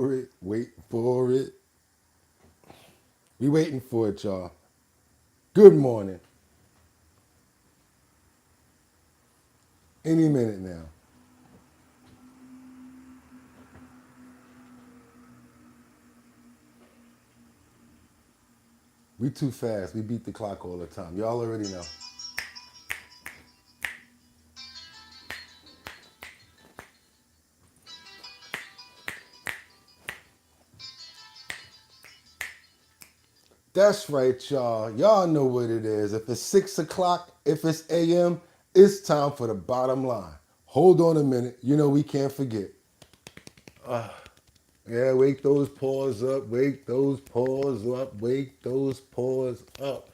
Wait for it. We waiting for it, y'all. Good morning. Any minute now. We too fast. We beat the clock all the time. Y'all already know. That's right, y'all. Y'all know what it is. If it's 6 o'clock, if it's AM, it's time for the bottom line. Hold on a minute. You know we can't forget. Yeah, wake those paws up, wake those paws up, wake those paws up.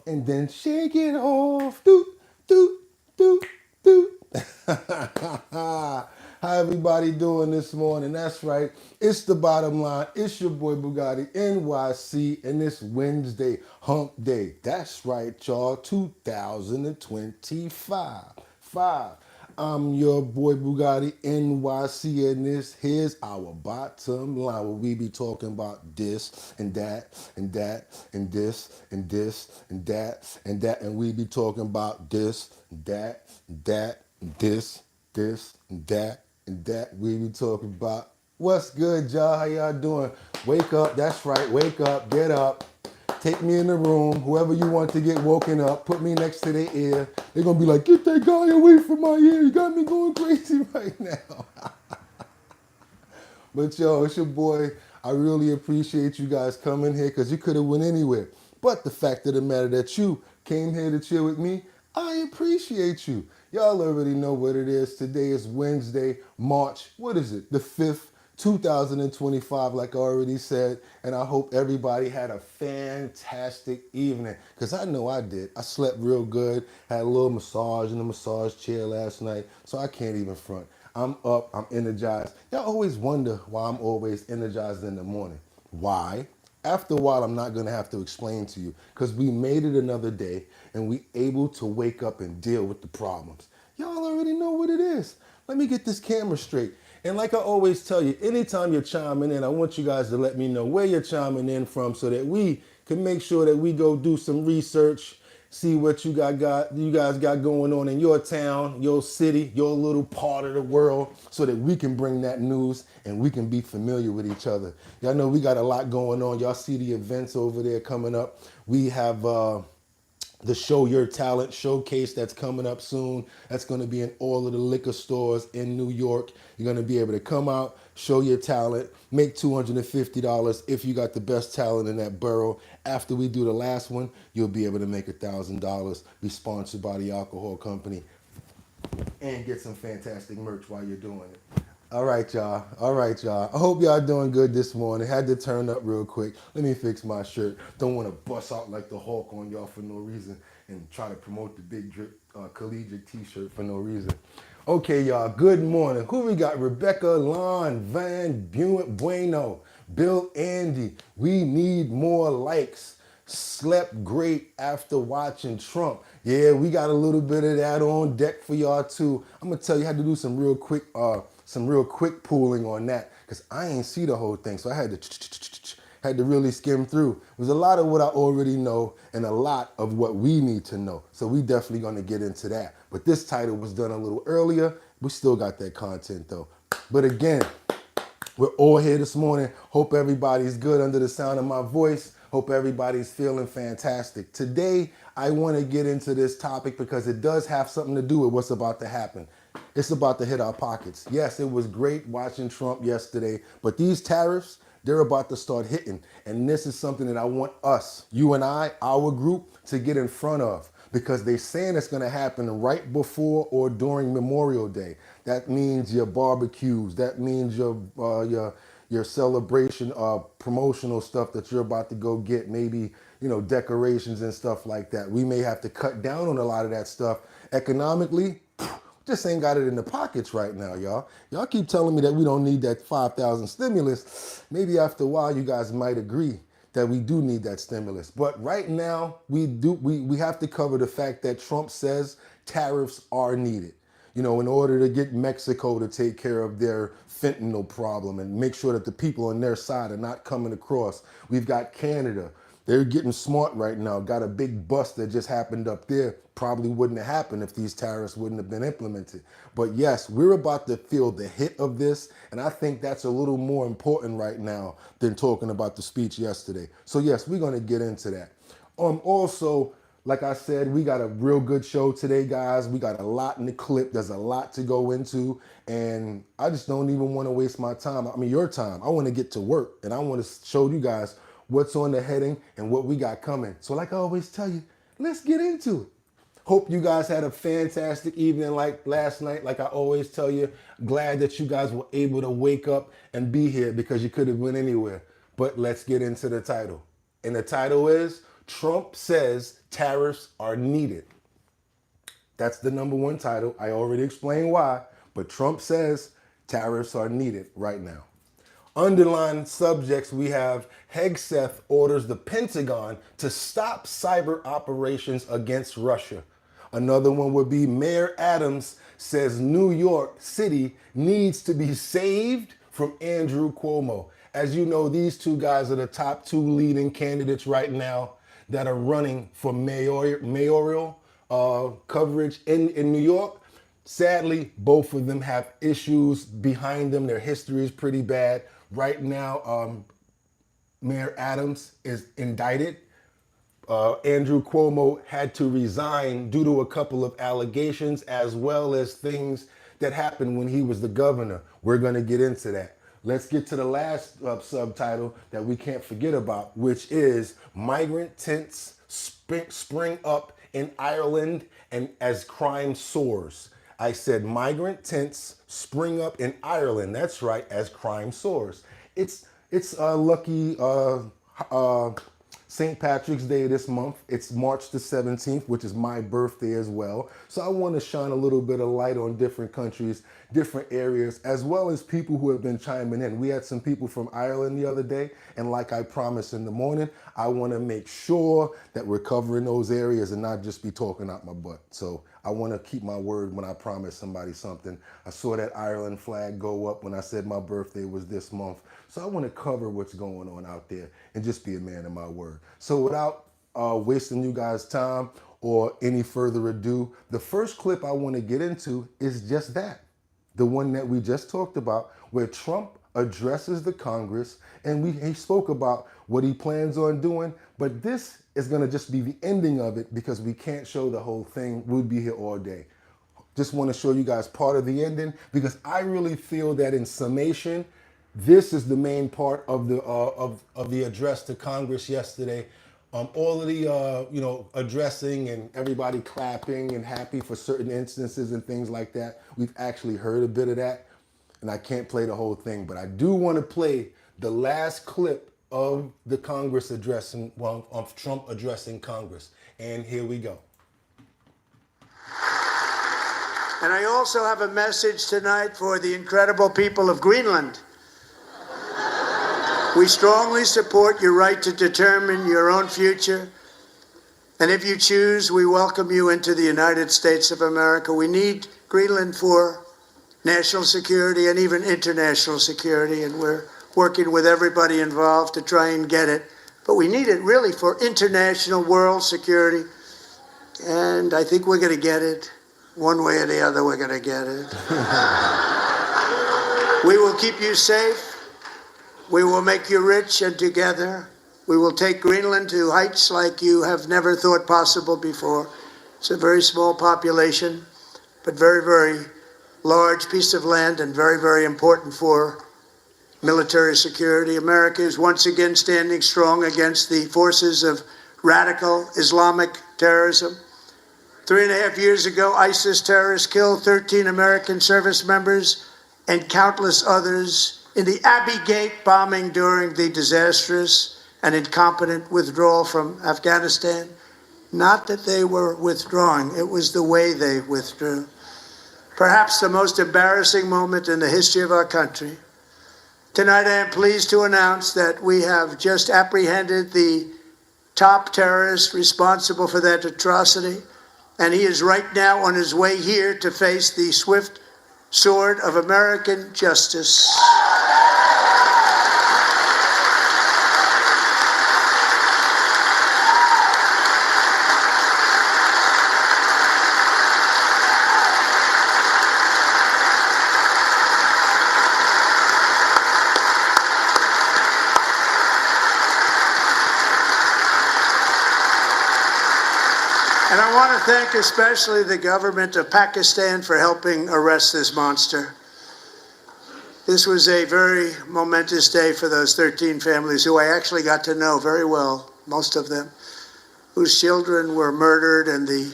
And then shake it off. Doot, doot, doot, doot. How everybody doing this morning? That's right. It's the bottom line. It's your boy Bugatti NYC, and it's Wednesday hump day. That's right, y'all. 2025. Five. I'm your boy Bugatti NYC, and this here's our bottom line where we be talking about this and that and that and this and this and that and that, and we be talking about this, that, that, this, and that, and that. We be talking about what's good, y'all. How y'all doing? Wake up. That's right. Wake up. Get up. Take me in the room. Whoever you want to get woken up, put me next to their ear. They're going to be like, get that guy away from my ear. You got me going crazy right now. But yo, it's your boy. I really appreciate you guys coming here because you could have went anywhere. But the fact of the matter that you came here to chill with me, I appreciate you. Y'all already know what it is. Today is Wednesday, March, what is it? The 5th, 2025, like I already said. And I hope everybody had a fantastic evening because I know I did. I slept real good, had a little massage in the massage chair last night, so I can't even front. I'm up, I'm energized. Y'all always wonder why I'm always energized in the morning. Why? After a while, I'm not gonna have to explain to you because we made it another day and we able to wake up and deal with the problems. Y'all already know what it is. Let me get this camera straight. And like I always tell you, anytime you're chiming in, I want you guys to let me know where you're chiming in from so that we can make sure that we go do some research, see what you guys got going on in your town, your city, your little part of the world, so that we can bring that news and we can be familiar with each other. Y'all know we got a lot going on. Y'all see the events over there coming up. We have the Show Your Talent showcase that's coming up soon. That's going to be in all of the liquor stores in New York. You're going to be able to come out, show your talent, make $250 if you got the best talent in that borough. After we do the last one, you'll be able to make $1,000, be sponsored by the alcohol company, and get some fantastic merch while you're doing it. All right, y'all. All right, y'all. I hope y'all doing good this morning. Had to turn up real quick. Let me fix my shirt. Don't want to bust out like the Hulk on y'all for no reason and try to promote the Big Drip collegiate t-shirt for no reason. Okay, y'all. Good morning. Who we got? Rebecca, Lon, Van, Bueno, Bill, Andy. We need more likes. Slept great after watching Trump. Yeah, we got a little bit of that on deck for y'all too. I'm gonna tell you, I had to do some real quick pooling on that because I ain't see the whole thing, so I had to really skim through. It was a lot of what I already know and a lot of what we need to know. So we definitely gonna get into that. But this title was done a little earlier. We still got that content though. But again, we're all here this morning. Hope everybody's good under the sound of my voice. Hope everybody's feeling fantastic. Today, I want to get into this topic because it does have something to do with what's about to happen. It's about to hit our pockets. Yes, it was great watching Trump yesterday, but these tariffs, they're about to start hitting. And this is something that I want us, you and I, our group, to get in front of because they're saying it's going to happen right before or during Memorial Day. That means your barbecues. That means your celebration, promotional stuff that you're about to go get. Maybe, you know, decorations and stuff like that. We may have to cut down on a lot of that stuff economically. Just ain't got it in the pockets right now, y'all. Y'all keep telling me that we don't need that 5,000 stimulus. Maybe after a while, you guys might agree that we do need that stimulus. But right now, we have to cover the fact that Trump says tariffs are needed. in order to get Mexico to take care of their fentanyl problem and make sure that the people on their side are not coming across. We've got Canada. They're getting smart right now. Got a big bust that just happened up there. Probably wouldn't have happened if these tariffs wouldn't have been implemented. But yes, we're about to feel the hit of this. And I think that's a little more important right now than talking about the speech yesterday. So yes, we're going to get into that. Also, like I said, we got a real good show today, guys. We got a lot in the clip. There's a lot to go into. And I just don't even want to waste my time. I mean, your time. I want to get to work. And I want to show you guys what's on the heading and what we got coming. So like I always tell you, let's get into it. Hope you guys had a fantastic evening like last night. Like I always tell you, glad that you guys were able to wake up and be here because you could have went anywhere. But let's get into the title. And the title is Trump Says Tariffs Are Needed. That's the #1 title. I already explained why, but Trump says tariffs are needed right now. Underlined subjects, we have Hegseth orders the Pentagon to stop cyber operations against Russia. Another one would be Mayor Adams says New York City needs to be saved from Andrew Cuomo. As you know, these two guys are the top 2 leading candidates right now that are running for mayoral coverage in New York. Sadly, both of them have issues behind them. Their history is pretty bad. Right now, Mayor Adams is indicted. Andrew Cuomo had to resign due to a couple of allegations as well as things that happened when he was the governor. We're going to get into that. Let's get to the last subtitle that we can't forget about, which is Migrant Tents Spring Up in Ireland and as Crime Soars. I said migrant tents spring up in Ireland. That's right, as crime soars. It's lucky St. Patrick's Day this month. It's March the 17th, which is my birthday as well. So I want to shine a little bit of light on different countries, different areas, as well as people who have been chiming in. We had some people from Ireland the other day, and like I promised in the morning, I want to make sure that we're covering those areas and not just be talking out my butt. So I want to keep my word when I promise somebody something. I saw that Ireland flag go up when I said my birthday was this month. So I want to cover what's going on out there and just be a man of my word. So without wasting you guys' time or any further ado, the first clip I want to get into is just that. The one that we just talked about, where Trump addresses the Congress, and he spoke about what he plans on doing, but this is going to just be the ending of it because we can't show the whole thing. We'll be here all day. Just want to show you guys part of the ending because I really feel that in summation, this is the main part of the address to Congress yesterday. All of the addressing and everybody clapping and happy for certain instances and things like that. We've actually heard a bit of that, and I can't play the whole thing, but I do want to play the last clip of the Congress addressing, of Trump addressing Congress. And here we go. And I also have a message tonight for the incredible people of Greenland. We strongly support your right to determine your own future. And if you choose, we welcome you into the United States of America. We need Greenland for national security and even international security, and we're working with everybody involved to try and get it. But we need it really for international world security. And I think we're going to get it. One way or the other, we're going to get it. We will keep you safe. We will make you rich, and together we will take Greenland to heights like you have never thought possible before. It's a very small population, but very, very large piece of land and very, very important for military security. America is once again standing strong against the forces of radical Islamic terrorism. 3.5 years ago, ISIS terrorists killed 13 American service members and countless others in the Abbey Gate bombing during the disastrous and incompetent withdrawal from Afghanistan. Not that they were withdrawing, it was the way they withdrew. Perhaps the most embarrassing moment in the history of our country. Tonight I am pleased to announce that we have just apprehended the top terrorist responsible for that atrocity. and he is right now on his way here to face the swift sword of American justice. And I want to thank especially the government of Pakistan for helping arrest this monster. This was a very momentous day for those 13 families who I actually got to know very well, most of them, whose children were murdered, and the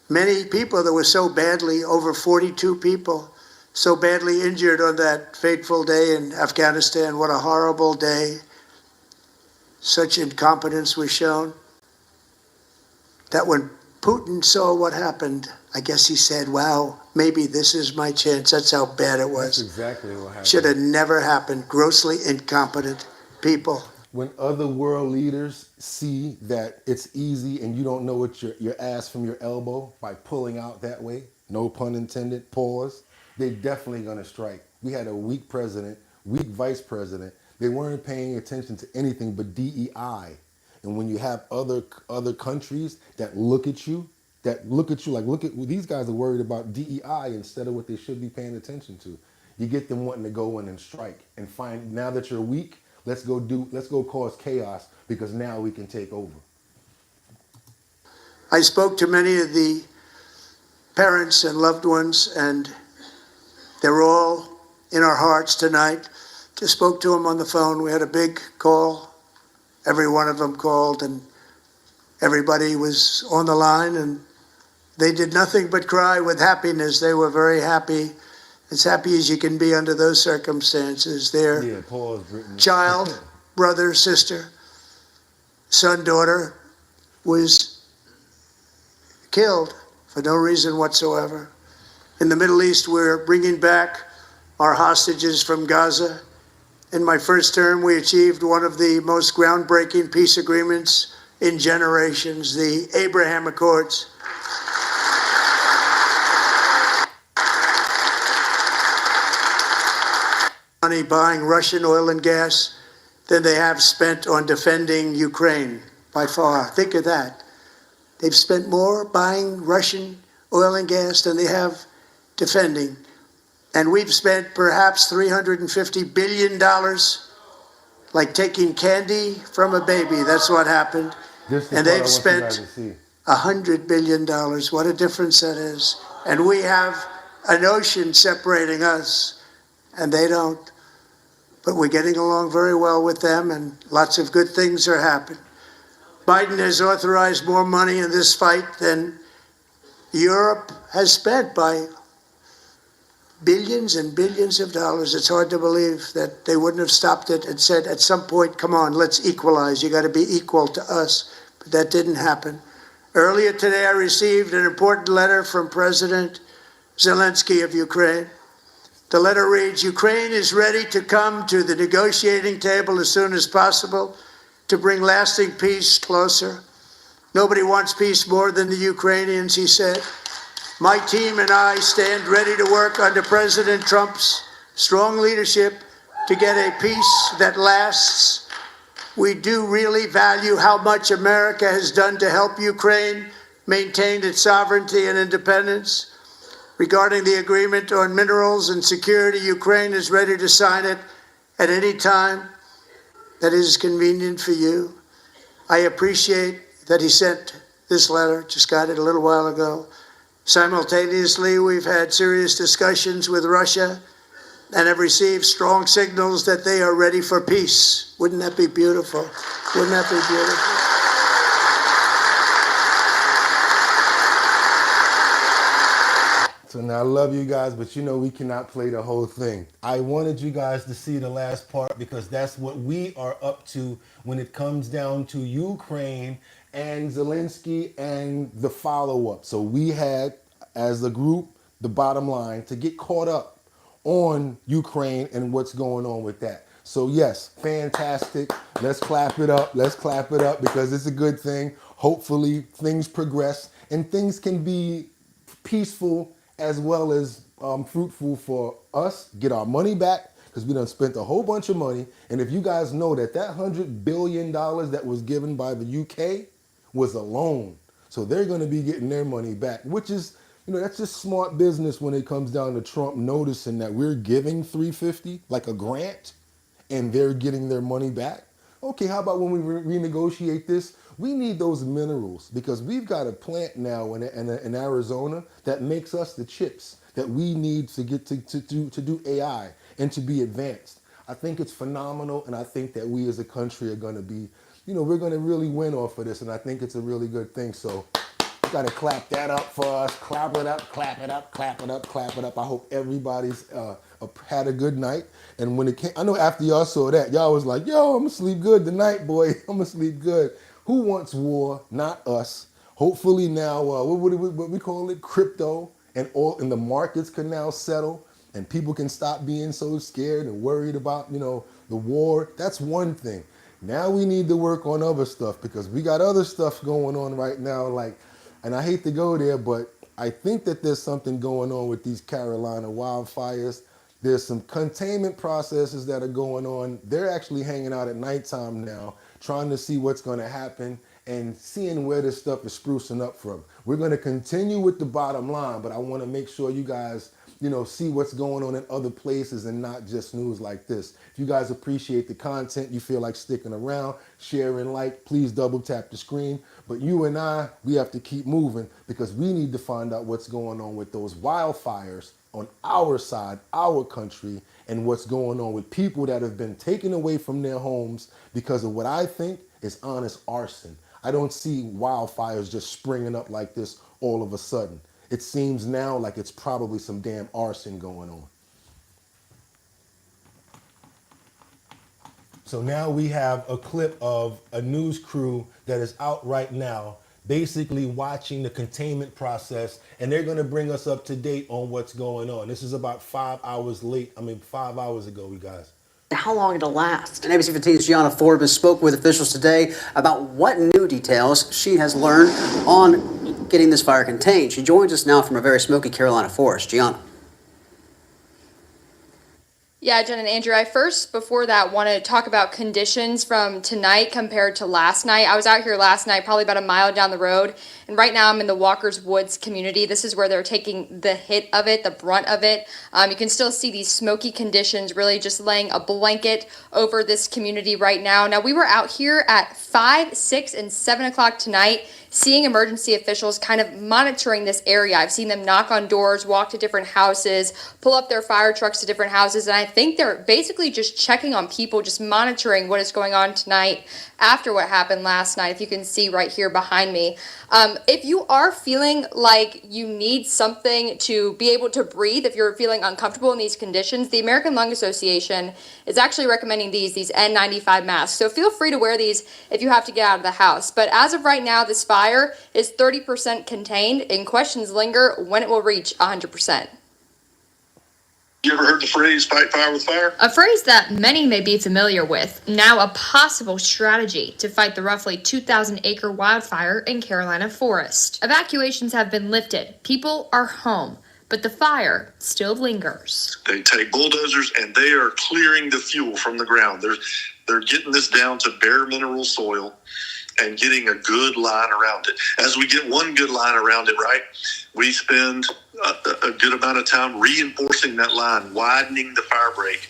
many people that were so badly, over 42 people, so badly injured on that fateful day in Afghanistan. What a horrible day. Such incompetence was shown. That when Putin saw what happened, I guess he said, wow, maybe this is my chance. That's how bad it was. That's exactly what happened. Should have never happened. Grossly incompetent people. When other world leaders see that it's easy and you don't know what your ass from your elbow by pulling out that way, no pun intended, pause, they're definitely going to strike. We had a weak president, weak vice president. They weren't paying attention to anything but DEI. And when you have other countries that look at you like, look at, these guys are worried about DEI instead of what they should be paying attention to. You get them wanting to go in and strike and find, now that you're weak, let's go cause chaos because now we can take over. I spoke to many of the parents and loved ones, and they're all in our hearts tonight. Just spoke to them on the phone. We had a big call. Every one of them called, and everybody was on the line, and they did nothing but cry with happiness. They were very happy, as happy as you can be under those circumstances. Their child, brother, sister, son, daughter was killed for no reason whatsoever. In the Middle East, we're bringing back our hostages from Gaza. In my first term, we achieved one of the most groundbreaking peace agreements in generations, the Abraham Accords. Money buying Russian oil and gas than they have spent on defending Ukraine, by far. Think of that. They've spent more buying Russian oil and gas than they have defending. And we've spent perhaps $350 billion, like taking candy from a baby. That's what happened. And they've spent $100 billion. What a difference that is. And we have an ocean separating us, and they don't. But we're getting along very well with them, and lots of good things are happening. Biden has authorized more money in this fight than Europe has spent, by billions and billions of dollars. It's hard to believe that they wouldn't have stopped it and said, at some point, come on, let's equalize. You got to be equal to us. But that didn't happen. Earlier today, I received an important letter from President Zelensky of Ukraine. The letter reads, Ukraine is ready to come to the negotiating table as soon as possible to bring lasting peace closer. Nobody wants peace more than the Ukrainians, he said. My team and I stand ready to work under President Trump's strong leadership to get a peace that lasts. We do really value how much America has done to help Ukraine maintain its sovereignty and independence. Regarding the agreement on minerals and security, Ukraine is ready to sign it at any time that is convenient for you. I appreciate that he sent this letter, just got it a little while ago. Simultaneously, we've had serious discussions with Russia and have received strong signals that they are ready for peace. Wouldn't that be beautiful? Wouldn't that be beautiful? So now I love you guys, but you know we cannot play the whole thing. I wanted you guys to see the last part because that's what we are up to when it comes down to Ukraine and Zelensky and the follow-up. So we had, as a group, the bottom line, to get caught up on Ukraine and what's going on with that. So yes, fantastic. Let's clap it up. Let's clap it up because it's a good thing. hopefully things progress and things can be peaceful as well as fruitful for us, get our money back, because we done spent a whole bunch of money. And if you guys know that $100 billion that was given by the UK was a loan. So they're going to be getting their money back, which is, that's just smart business when it comes down to Trump noticing that we're giving 350 like a grant and they're getting their money back. Okay, how about when we renegotiate this? We need those minerals because we've got a plant now in Arizona that makes us the chips that we need to get to do AI and to be advanced. I think it's phenomenal, and I think that we as a country are going to be, we're going to really win off of this, and I think it's a really good thing. So got to clap that up for us. Clap it up, clap it up, clap it up, clap it up. I hope everybody's had a good night. And when it came, I know after y'all saw that, y'all was like, yo, I'm going to sleep good tonight, boy. I'm going to sleep good. Who wants war? Not us. Hopefully now, what we call it, crypto and the markets can now settle and people can stop being so scared and worried about, the war. That's one thing. Now we need to work on other stuff because we got other stuff going on right now, like, and I hate to go there, but I think that there's something going on with these Carolina wildfires. There's some containment processes that are going on. They're actually hanging out at nighttime now, trying to see what's going to happen and seeing where this stuff is sprucing up from. We're going to continue with the bottom line, but I want to make sure you guys, see what's going on in other places and not just news like this. If you guys appreciate the content, you feel like sticking around, share and like, please double tap the screen. But you and I, we have to keep moving because we need to find out what's going on with those wildfires on our side, our country, and what's going on with people that have been taken away from their homes because of what I think is honest arson. I don't see wildfires just springing up like this all of a sudden. It seems now like it's probably some damn arson going on. So now we have a clip of a news crew that is out right now, basically watching the containment process, and they're going to bring us up to date on what's going on. This is about 5 hours late. 5 hours ago, you guys. How long it'll last. And ABC 15's Gianna Forbes spoke with officials today about what new details she has learned on getting this fire contained. She joins us now from a very smoky Carolina forest. Gianna. Yeah, Jen and Andrew, I first, before that, want to talk about conditions from tonight compared to last night. I was out here last night, probably about a mile down the road, and right now I'm in the Walker's Woods community. This is where they're taking the hit of it, the brunt of it. You can still see these smoky conditions really just laying a blanket over this community right now. Now, we were out here at 5, 6, and 7 o'clock tonight, seeing emergency officials kind of monitoring this area. I've seen them knock on doors, walk to different houses, pull up their fire trucks to different houses, and I think they're basically just checking on people, just monitoring what is going on tonight after what happened last night, if you can see right here behind me. If you are feeling like you need something to be able to breathe, if you're feeling uncomfortable in these conditions, the American Lung Association is actually recommending these N95 masks. So feel free to wear these if you have to get out of the house. But as of right now, this fire is 30% contained, and questions linger when it will reach 100%. You ever heard the phrase fight fire with fire? A phrase that many may be familiar with, now a possible strategy to fight the roughly 2,000-acre wildfire in Carolina forest. Evacuations have been lifted. People are home, but the fire still lingers. They take bulldozers and they are clearing the fuel from the ground. They're getting this down to bare mineral soil and getting a good line around it. As we get one good line around it, right, we spend a good amount of time reinforcing that line, widening the fire break.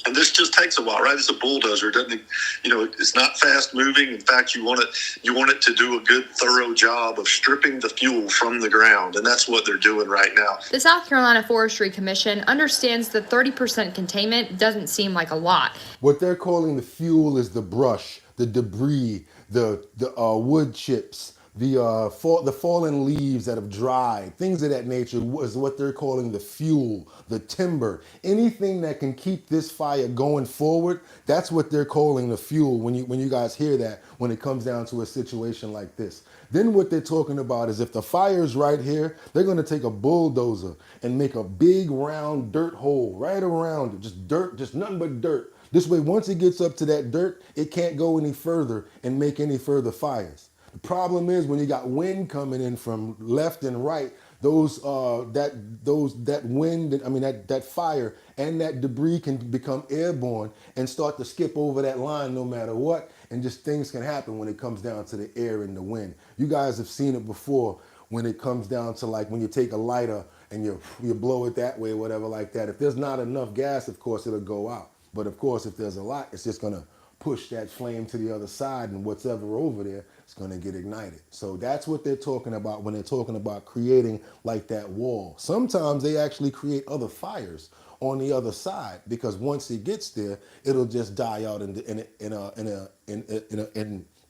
And this just takes a while, right? It's a bulldozer. It doesn't, it's not fast moving. In fact, you want it to do a good, thorough job of stripping the fuel from the ground. And that's what they're doing right now. The South Carolina Forestry Commission understands that 30% containment doesn't seem like a lot. What they're calling the fuel is the brush, the debris, the wood chips, the fallen leaves that have dried, things of that nature is what they're calling the fuel, the timber. Anything that can keep this fire going forward, that's what they're calling the fuel when you guys hear that, when it comes down to a situation like this. Then what they're talking about is if the fire's right here, they're going to take a bulldozer and make a big round dirt hole right around it, just dirt, just nothing but dirt. This way, once it gets up to that dirt, it can't go any further and make any further fires. The problem is when you got wind coming in from left and right, that wind, I mean that fire and that debris can become airborne and start to skip over that line no matter what, and just things can happen when it comes down to the air and the wind. You guys have seen it before when it comes down to like when you take a lighter and you blow it that way or whatever like that. If there's not enough gas, of course it'll go out. But of course if there's a lot, it's just gonna push that flame to the other side, and whatever over there is going to get ignited. So that's what they're talking about when they're talking about creating like that wall. Sometimes they actually create other fires on the other side, because once it gets there, it'll just die out and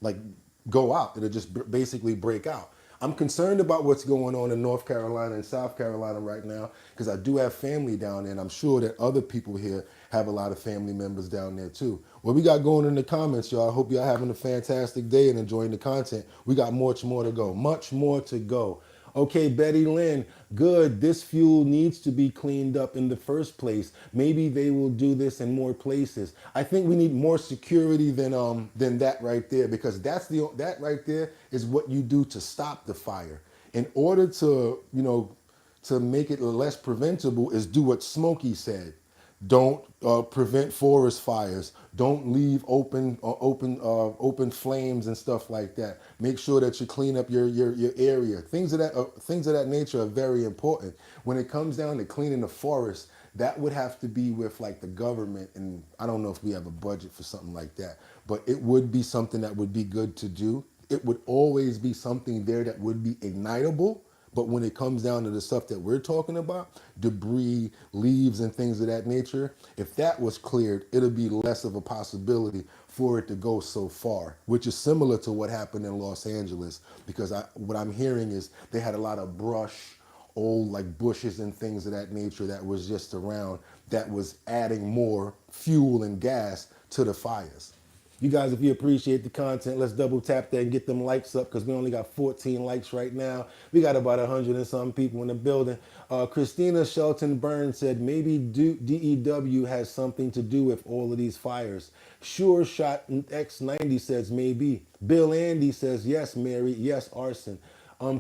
like go out. It'll just basically break out. I'm concerned about what's going on in North Carolina and South Carolina right now, because I do have family down there, and I'm sure that other people here have a lot of family members down there too. What we got going in the comments, y'all? I hope y'all having a fantastic day and enjoying the content. We got much more to go. Much more to go. Okay, Betty Lynn, good. This fuel needs to be cleaned up in the first place. Maybe they will do this in more places. I think we need more security than that right there, because that right there is what you do to stop the fire. In order to, to make it less preventable, is do what Smokey said. Don't prevent forest fires. Don't leave open flames and stuff like that. Make sure that you clean up your area. Things of that nature are very important. When it comes down to cleaning the forest, that would have to be with like the government, and I don't know if we have a budget for something like that, but it would be something that would be good to do. It would always be something there that would be ignitable. But when it comes down to the stuff that we're talking about, debris, leaves, and things of that nature, if that was cleared, it'll be less of a possibility for it to go so far, which is similar to what happened in Los Angeles, because what I'm hearing is they had a lot of brush, old like bushes and things of that nature that was just around, that was adding more fuel and gas to the fires. You guys, if you appreciate the content, let's double tap that and get them likes up, because we only got 14 likes right now. We got about 100 and some people in the building. Christina Shelton Burns said, maybe DEW has something to do with all of these fires. Sure Shot X90 says maybe. Bill Andy says, yes, Mary, yes, arson.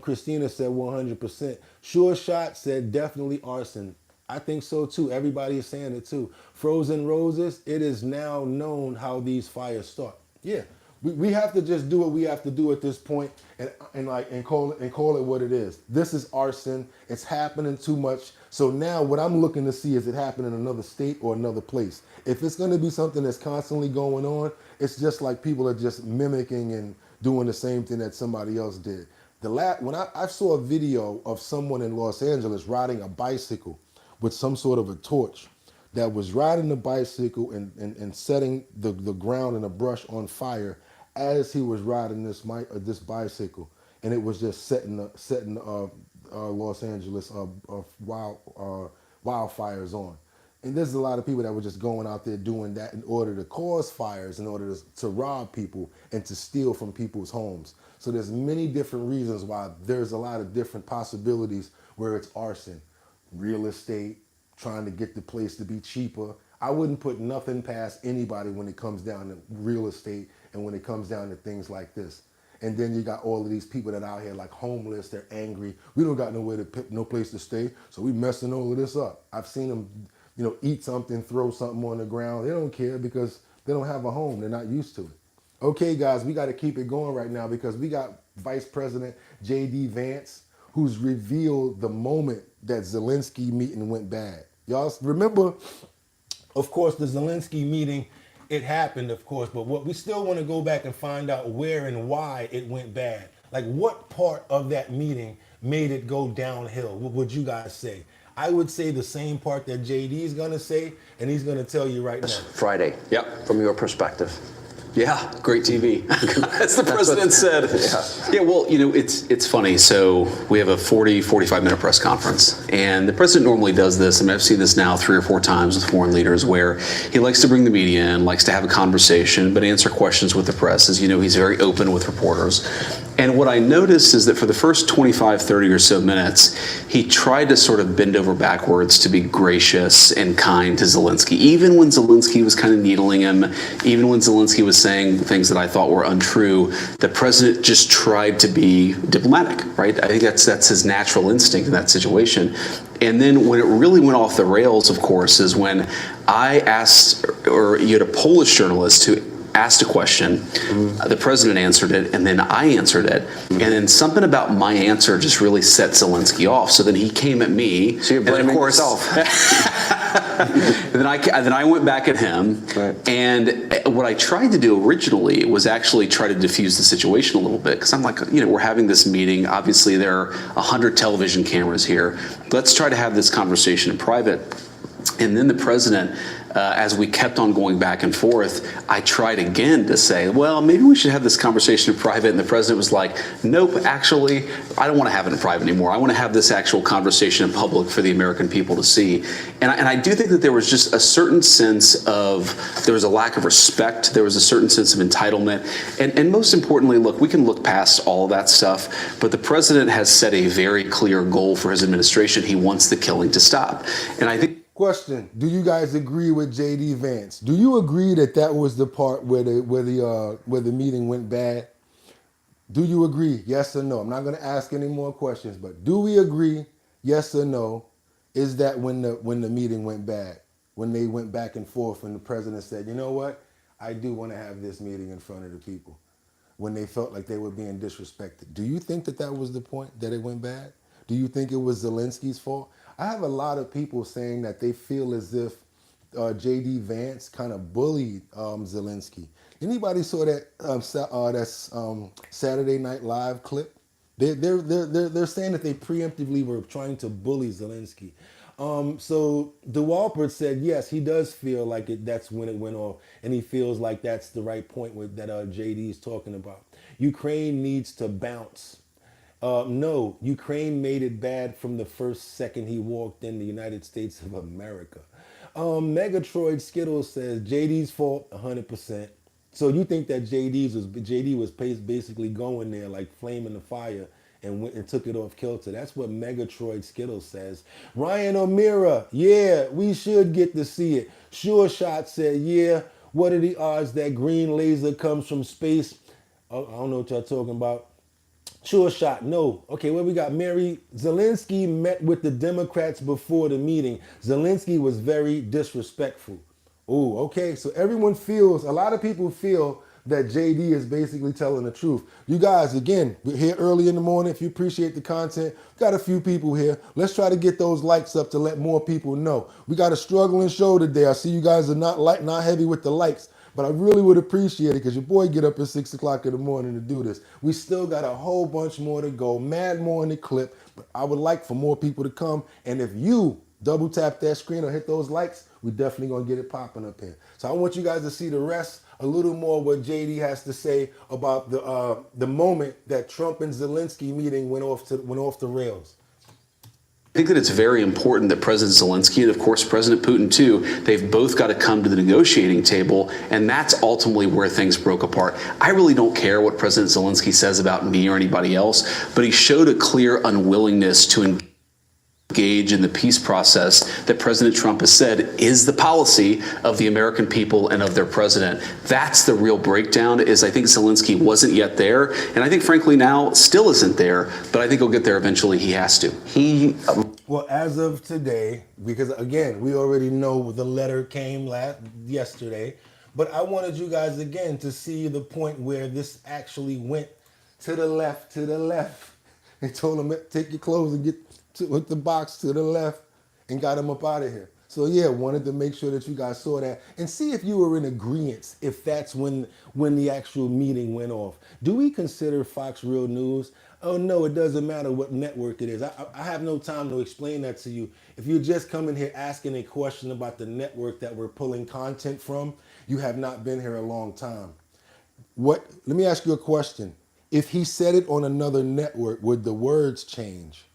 Christina said 100%. Sure Shot said definitely arson. I think so too. Everybody is saying it too. Frozen Roses, it is now known how these fires start. Yeah, we have to just do what we have to do at this point, and call it what it is. This is arson. It's happening too much. So now what I'm looking to see is it happen in another state or another place. If it's going to be something that's constantly going on, it's just like people are just mimicking and doing the same thing that somebody else did. When I saw a video of someone in Los Angeles riding a bicycle with some sort of a torch, that was riding the bicycle and setting the ground and the brush on fire as he was riding this bicycle, and it was just setting Los Angeles wildfires on. And there's a lot of people that were just going out there doing that in order to cause fires, in order to rob people and to steal from people's homes. So there's many different reasons why there's a lot of different possibilities where it's arson. Real estate, trying to get the place to be cheaper. I wouldn't put nothing past anybody when it comes down to real estate and when it comes down to things like this. And then you got all of these people that are out here like homeless, they're angry. We don't got no place to stay, so we messing all of this up. I've seen them, eat something, throw something on the ground. They don't care because they don't have a home. They're not used to it. Okay, guys, we got to keep it going right now, because we got Vice President J.D. Vance, who's revealed the moment that Zelensky meeting went bad. Y'all remember, of course, the Zelensky meeting, it happened, of course, but we still want to go back and find out where and why it went bad. Like, what part of that meeting made it go downhill? What would you guys say? I would say the same part that JD is going to say, and he's going to tell you right now. Friday. Yep. From your perspective. Yeah, great TV. As the president said. Yeah, well, it's funny. So we have a 45-minute press conference, and the president normally does this. I mean, I've seen this now 3 or 4 times with foreign leaders, where he likes to bring the media in, likes to have a conversation, but answer questions with the press. As you know, he's very open with reporters. And what I noticed is that for the first 25, 30 or so minutes, he tried to sort of bend over backwards to be gracious and kind to Zelensky, even when Zelensky was kind of needling him, even when Zelensky was saying things that I thought were untrue. The president just tried to be diplomatic, right? I think that's his natural instinct in that situation. And then when it really went off the rails, of course, is when I asked, or you had a Polish journalist who asked a question, the president answered it, and then I answered it. And then something about my answer just really set Zelensky off. So then he came at me. So you're blaming yourself. And then I went back at him. Right. And what I tried to do originally was actually try to diffuse the situation a little bit. Because I'm like, we're having this meeting. Obviously, there are 100 television cameras here. Let's try to have this conversation in private. And then the president, as we kept on going back and forth, I tried again to say, well, maybe we should have this conversation in private. And the president was like, nope, actually, I don't want to have it in private anymore. I want to have this actual conversation in public for the American people to see. And I do think that there was just a certain sense of, there was a lack of respect. There was a certain sense of entitlement. And most importantly, look, we can look past all of that stuff, but the president has set a very clear goal for his administration. He wants the killing to stop. And I think. Question: do you guys agree with JD Vance? Do you agree that that was the part where the meeting went bad? Do you agree? Yes or no? I'm not going to ask any more questions, but do we agree? Yes or no? Is that when the meeting went bad? When they went back and forth and the president said, you know what? I do want to have this meeting in front of the people. When they felt like they were being disrespected. Do you think that was the point that it went bad? Do you think it was Zelensky's fault? I have a lot of people saying that they feel as if JD Vance kind of bullied Zelensky. Anybody saw that Saturday Night Live clip? They're saying that they preemptively were trying to bully Zelensky. So DeWalpert said yes, he does feel like that's when it went off, and he feels like that's the right point that JD is talking about. Ukraine needs to bounce. No, Ukraine made it bad from the first second he walked in the United States of America. Megatroid Skittles says JD's fault 100%. So you think that JD was basically going there like flaming the fire and went and took it off kilter. That's what Megatroid Skittles says. Ryan O'Meara, yeah, we should get to see it. Sure Shot said, yeah, what are the odds that green laser comes from space? I don't know what y'all talking about. Sure Shot, no. Okay, what we got? Mary, Zelensky met with the Democrats before the meeting. Zelensky was very disrespectful. Oh, okay. So a lot of people feel that JD is basically telling the truth. You guys, again, we're here early in the morning. If you appreciate the content, got a few people here. Let's try to get those likes up to let more people know. We got a struggling show today. I see you guys are not heavy with the likes. But I really would appreciate it because your boy get up at 6 o'clock in the morning to do this. We still got a whole bunch more to go, mad more in the clip, but I would like for more people to come. And if you double tap that screen or hit those likes, we definitely gonna get it popping up here. So I want you guys to see the rest, a little more what JD has to say about the moment that Trump and Zelensky meeting went off the rails. I think that it's very important that President Zelensky and, of course, President Putin, too, they've both got to come to the negotiating table, and that's ultimately where things broke apart. I really don't care what President Zelensky says about me or anybody else, but he showed a clear unwillingness to engage in the peace process that President Trump has said is the policy of the American people and of their president. That's the real breakdown. Is I think Zelensky wasn't yet there, and I think frankly now still isn't there, but I think he'll get there eventually. He has to. Well, as of today, because again, we already know the letter came yesterday, but I wanted you guys again to see the point where this actually went to the left. They told him, take your clothes and get with the box to the left, and got him up out of here. So yeah, wanted to make sure that you guys saw that and see if you were in agreement if that's when the actual meeting went off. Do we consider Fox real news? Oh no, it doesn't matter what network it is. I have no time to explain that to you. If you're just coming here asking a question about the network that we're pulling content from, you have not been here a long time. Let me ask you a question. If he said it on another network, would the words change?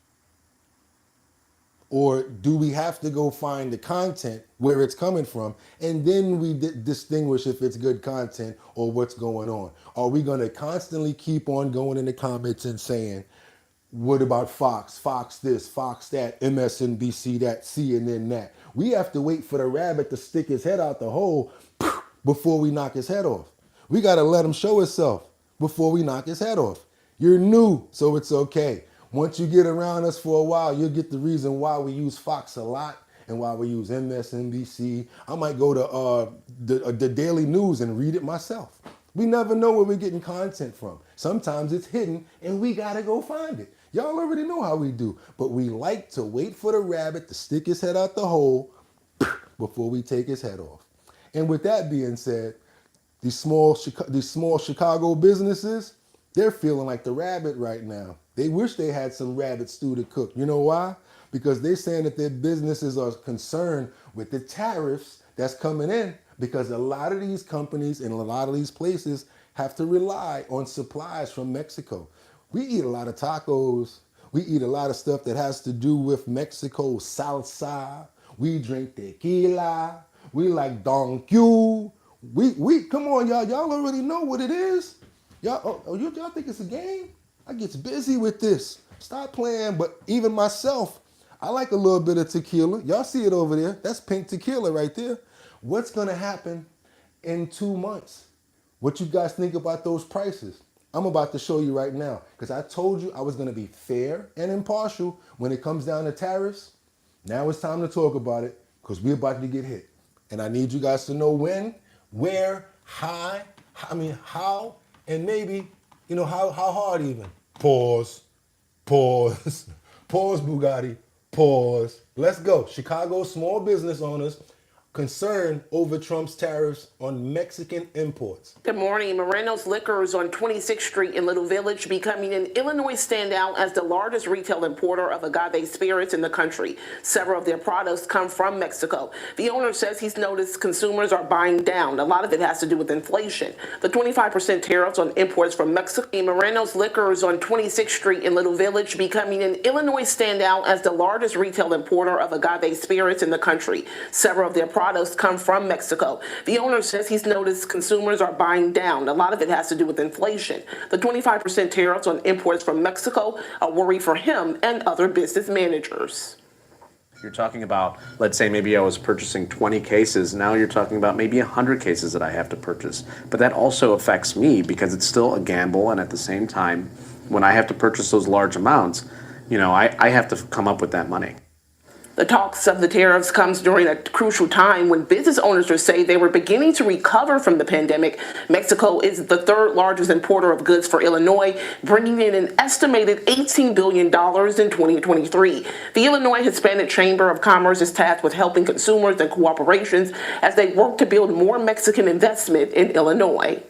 Or do we have to go find the content where it's coming from, and then we distinguish if it's good content or what's going on? Are we going to constantly keep on going in the comments and saying, what about Fox? Fox this, Fox that, MSNBC that, CNN that? We have to wait for the rabbit to stick his head out the hole before we knock his head off. We got to let him show himself before we knock his head off. You're new, so it's okay. Once you get around us for a while, you'll get the reason why we use Fox a lot and why we use MSNBC. I might go to the Daily News and read it myself. We never know where we're getting content from. Sometimes it's hidden and we gotta go find it. Y'all already know how we do, but we like to wait for the rabbit to stick his head out the hole before we take his head off. And with that being said, these small Chicago businesses, they're feeling like the rabbit right now. They wish they had some rabbit stew to cook. You know why? Because they're saying that their businesses are concerned with the tariffs that's coming in, because a lot of these companies and a lot of these places have to rely on supplies from Mexico. We eat a lot of tacos. We eat a lot of stuff that has to do with Mexico, salsa. We drink tequila. We like Don Q. We come on, y'all. Y'all already know what it is. Y'all think it's a game? I gets busy with this. Stop playing. But even myself, I like a little bit of tequila. Y'all see it over there. That's pink tequila right there. What's gonna happen in 2 months? What you guys think about those prices? I'm about to show you right now, because I told you I was gonna be fair and impartial when it comes down to tariffs. Now it's time to talk about it, because we're about to get hit. And I need you guys to know when, where, how, and maybe, how hard even. Pause, pause, pause, Bugatti, pause. Let's go. Chicago small business owners concerned over Trump's tariffs on Mexican imports. Good morning. Moreno's Liquors on 26th Street in Little Village becoming an Illinois standout as the largest retail importer of agave spirits in the country. Several of their products come from Mexico. The owner says he's noticed consumers are buying down. A lot of it has to do with inflation. The 25% tariffs on imports from Mexico. Moreno's Liquors on 26th Street in Little Village becoming an Illinois standout as the largest retail importer of agave spirits in the country. Several of their products come from Mexico. The owner says he's noticed consumers are buying down. A lot of it has to do with inflation. The 25% tariffs on imports from Mexico, a worry for him and other business managers. You're talking about, let's say maybe I was purchasing 20 cases. Now you're talking about maybe 100 cases that I have to purchase. But that also affects me because it's still a gamble. And at the same time, when I have to purchase those large amounts, I have to come up with that money. The talks of the tariffs comes during a crucial time when business owners say they were beginning to recover from the pandemic. Mexico is the third largest importer of goods for Illinois, bringing in an estimated $18 billion in 2023. The Illinois Hispanic Chamber of Commerce is tasked with helping consumers and corporations as they work to build more Mexican investment in Illinois.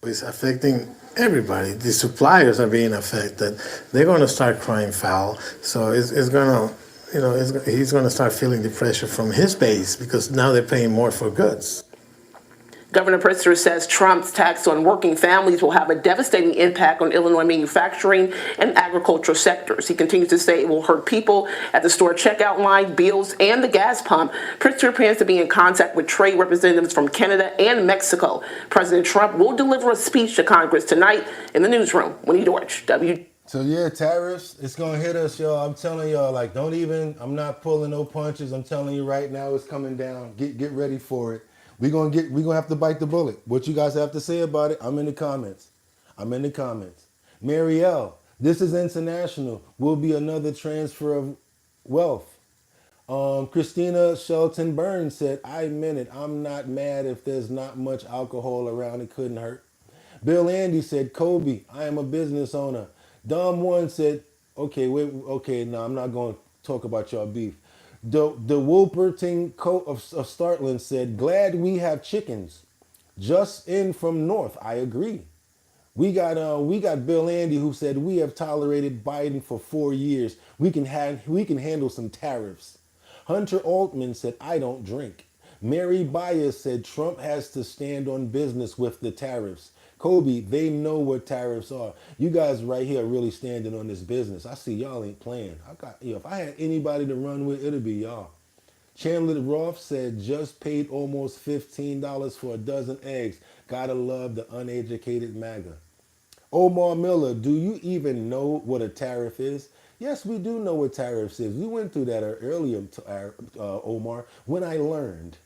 It's affecting everybody. The suppliers are being affected. They're going to start crying foul. So it's going to... he's going to start feeling the pressure from his base because now they're paying more for goods. Governor Pritzker says Trump's tax on working families will have a devastating impact on Illinois manufacturing and agricultural sectors. He continues to say it will hurt people at the store checkout line, bills, and the gas pump. Pritzker plans to be in contact with trade representatives from Canada and Mexico. President Trump will deliver a speech to Congress tonight in the newsroom. Winnie Dorch, So yeah, tariffs, it's gonna hit us, y'all. I'm telling y'all, I'm not pulling no punches. I'm telling you right now, it's coming down. Get ready for it. We're gonna have to bite the bullet. What you guys have to say about it, I'm in the comments. Marielle, this is international. Will be another transfer of wealth. Christina Shelton Burns said, I meant it. I'm not mad if there's not much alcohol around. It couldn't hurt. Bill Andy said, Kobe, I am a business owner. Dom One said, no, I'm not going to talk about y'all beef. The Wolperting coat of Startland said, glad we have chickens. Just in from North, I agree. We got Bill Andy who said, we have tolerated Biden for 4 years. We can handle some tariffs. Hunter Altman said, I don't drink. Mary Byers said, Trump has to stand on business with the tariffs. Kobe, they know what tariffs are. You guys right here are really standing on this business. I see y'all ain't playing. If I had anybody to run with, it'd be y'all. Chandler Roth said just paid almost $15 for a dozen eggs. Gotta love the uneducated MAGA. Omar Miller, do you even know what a tariff is? Yes, we do know what tariffs is. We went through that earlier, Omar, when I learned.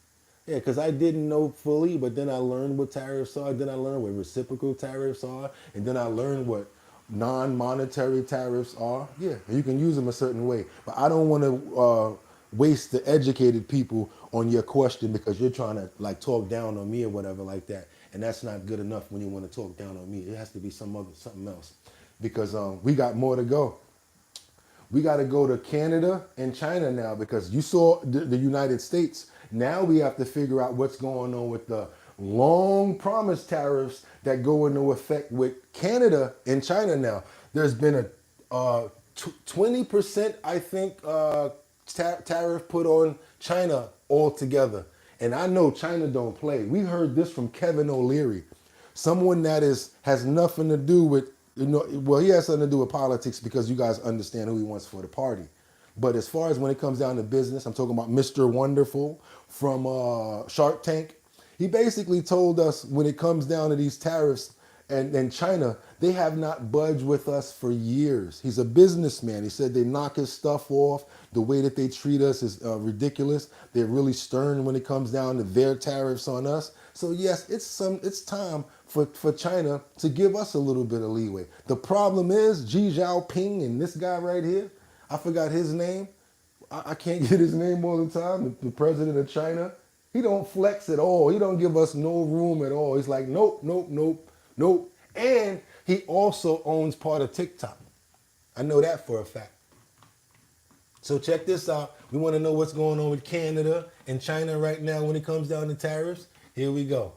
Yeah, because I didn't know fully, but then I learned what tariffs are. Then I learned what reciprocal tariffs are. And then I learned what non-monetary tariffs are. Yeah, you can use them a certain way. But I don't want to waste the educated people on your question because you're trying to like talk down on me or whatever like that. And that's not good enough when you want to talk down on me. It has to be something else because we got more to go. We got to go to Canada and China now because you saw the United States. Now we have to figure out what's going on with the long promised tariffs that go into effect with Canada and China now. There's been a 20%, I think, tariff put on China altogether. And I know China don't play. We heard this from Kevin O'Leary, someone that has nothing to do with, well, he has something to do with politics because you guys understand who he wants for the party. But as far as when it comes down to business, I'm talking about Mr. Wonderful from Shark Tank. He basically told us when it comes down to these tariffs and China, they have not budged with us for years. He's a businessman. He said they knock his stuff off. The way that they treat us is ridiculous. They're really stern when it comes down to their tariffs on us. So yes, it's time for China to give us a little bit of leeway. The problem is Xi Jinping and this guy right here, I forgot his name. I can't get his name all the time. The president of China, he don't flex at all. He don't give us no room at all. He's like, nope, nope, nope, nope. And he also owns part of TikTok. I know that for a fact. So check this out. We want to know what's going on with Canada and China right now when it comes down to tariffs. Here we go.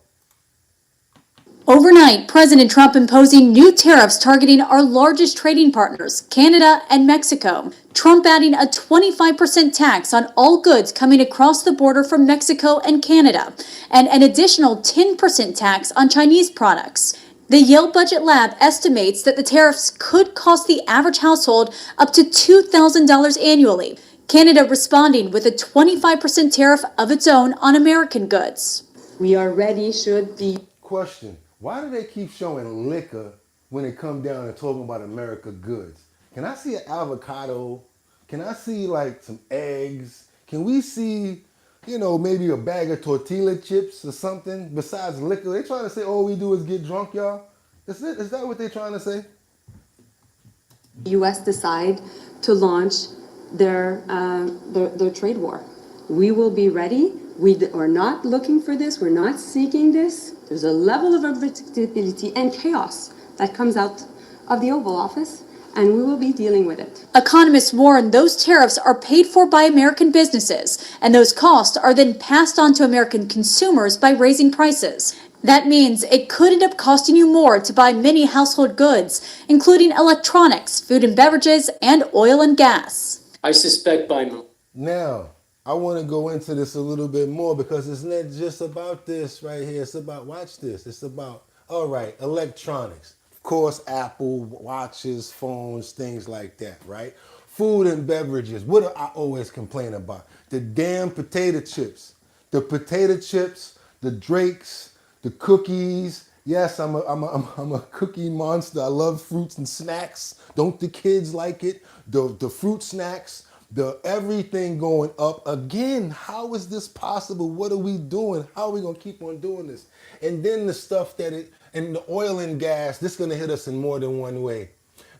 Overnight, President Trump imposing new tariffs targeting our largest trading partners, Canada and Mexico. Trump adding a 25% tax on all goods coming across the border from Mexico and Canada, and an additional 10% tax on Chinese products. The Yale Budget Lab estimates that the tariffs could cost the average household up to $2,000 annually. Canada responding with a 25% tariff of its own on American goods. We are ready should the... Question. Why do they keep showing liquor when it comes down to talking about America goods? Can I see an avocado? Can I see like some eggs? Can we see, maybe a bag of tortilla chips or something besides liquor? They trying to say all we do is get drunk, y'all? Is that what they're trying to say? U.S. decide to launch their trade war. We will be ready. We are not looking for this. We're not seeking this. There's a level of unpredictability and chaos that comes out of the Oval Office, and we will be dealing with it. Economists warn those tariffs are paid for by American businesses, and those costs are then passed on to American consumers by raising prices. That means it could end up costing you more to buy many household goods, including electronics, food and beverages, and oil and gas. I suspect by now, I want to go into this a little bit more because it's not just about this right here. It's about, watch this. It's about, all right, electronics. Of course, Apple, watches, phones, things like that, right? Food and beverages. What do I always complain about? The damn potato chips. The potato chips, the Drakes, the cookies. Yes, I'm a cookie monster. I love fruits and snacks. Don't the kids like it? The fruit snacks. The everything going up again. How is this possible? What are we doing? How are we gonna keep on doing this? And then the stuff and the oil and gas, this is gonna hit us in more than one way.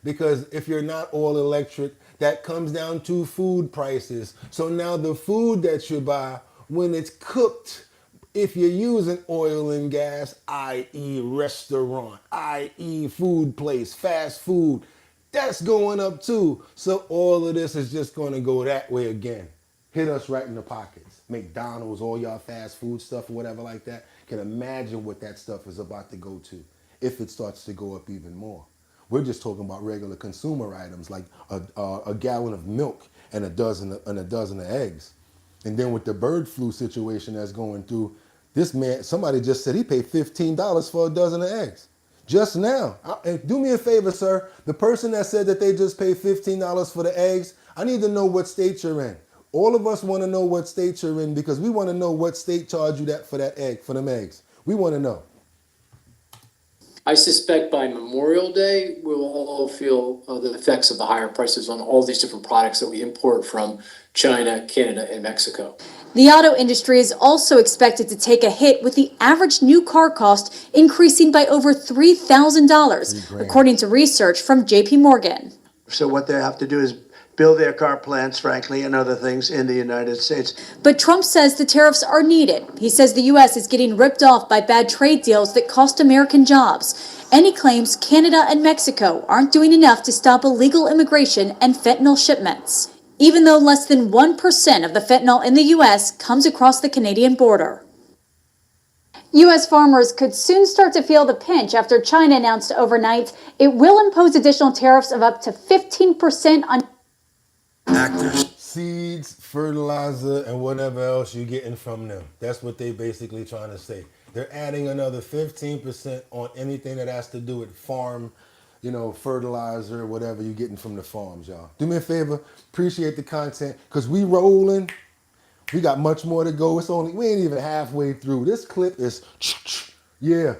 Because if you're not all electric, that comes down to food prices. So now the food that you buy, when it's cooked, if you're using oil and gas, i.e. restaurant, i.e. food place, fast food, that's going up too. So all of this is just going to go that way again. Hit us right in the pockets. McDonald's, all y'all fast food stuff or whatever like that. Can imagine what that stuff is about to go to if it starts to go up even more. We're just talking about regular consumer items like a gallon of milk and a dozen of eggs. And then with the bird flu situation that's going through, this man, somebody just said he paid $15 for a dozen of eggs. Just now. And do me a favor, sir. The person that said that they just paid $15 for the eggs, I need to know what state you're in. All of us want to know what state you're in because we want to know what state charged you that for that egg, for them eggs. We want to know. I suspect by Memorial Day, we will all feel the effects of the higher prices on all these different products that we import from China, Canada, and Mexico. The auto industry is also expected to take a hit, with the average new car cost increasing by over $3,000, according to research from JP Morgan. So what they have to do is build their car plants, frankly, and other things in the United States. But Trump says the tariffs are needed. He says the U.S. is getting ripped off by bad trade deals that cost American jobs. And he claims Canada and Mexico aren't doing enough to stop illegal immigration and fentanyl shipments, even though less than 1% of the fentanyl in the U.S. comes across the Canadian border. U.S. farmers could soon start to feel the pinch after China announced overnight it will impose additional tariffs of up to 15% on seeds, fertilizer, and whatever else you're getting from them. That's what they basically trying to say. They're adding another 15% on anything that has to do with farm, fertilizer, whatever you're getting from the farms, y'all. Do me a favor, appreciate the content, because we rolling. We got much more to go. We ain't even halfway through. This clip is, yeah.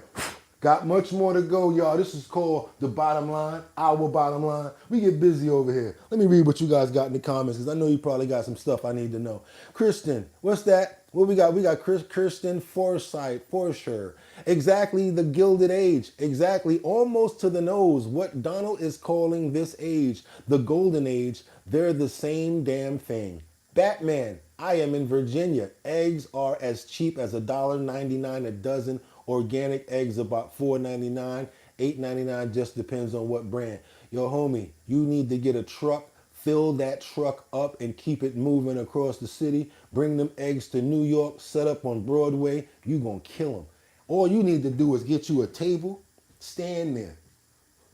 Got much more to go, y'all. This is called The Bottom Line, our bottom line. We get busy over here. Let me read what you guys got in the comments, because I know you probably got some stuff I need to know. Kristen, what's that? What we got? We got Kirsten Forsyth, for sure. Exactly the Gilded Age. Exactly, almost to the nose. What Donald is calling this age, the Golden Age, they're the same damn thing. Batman, I am in Virginia. Eggs are as cheap as $1.99 a dozen. Organic eggs about $4.99, $8.99, just depends on what brand. Yo, homie, you need to get a truck, fill that truck up and keep it moving across the city. Bring them eggs to New York, set up on Broadway. You gonna kill them. All you need to do is get you a table, stand there.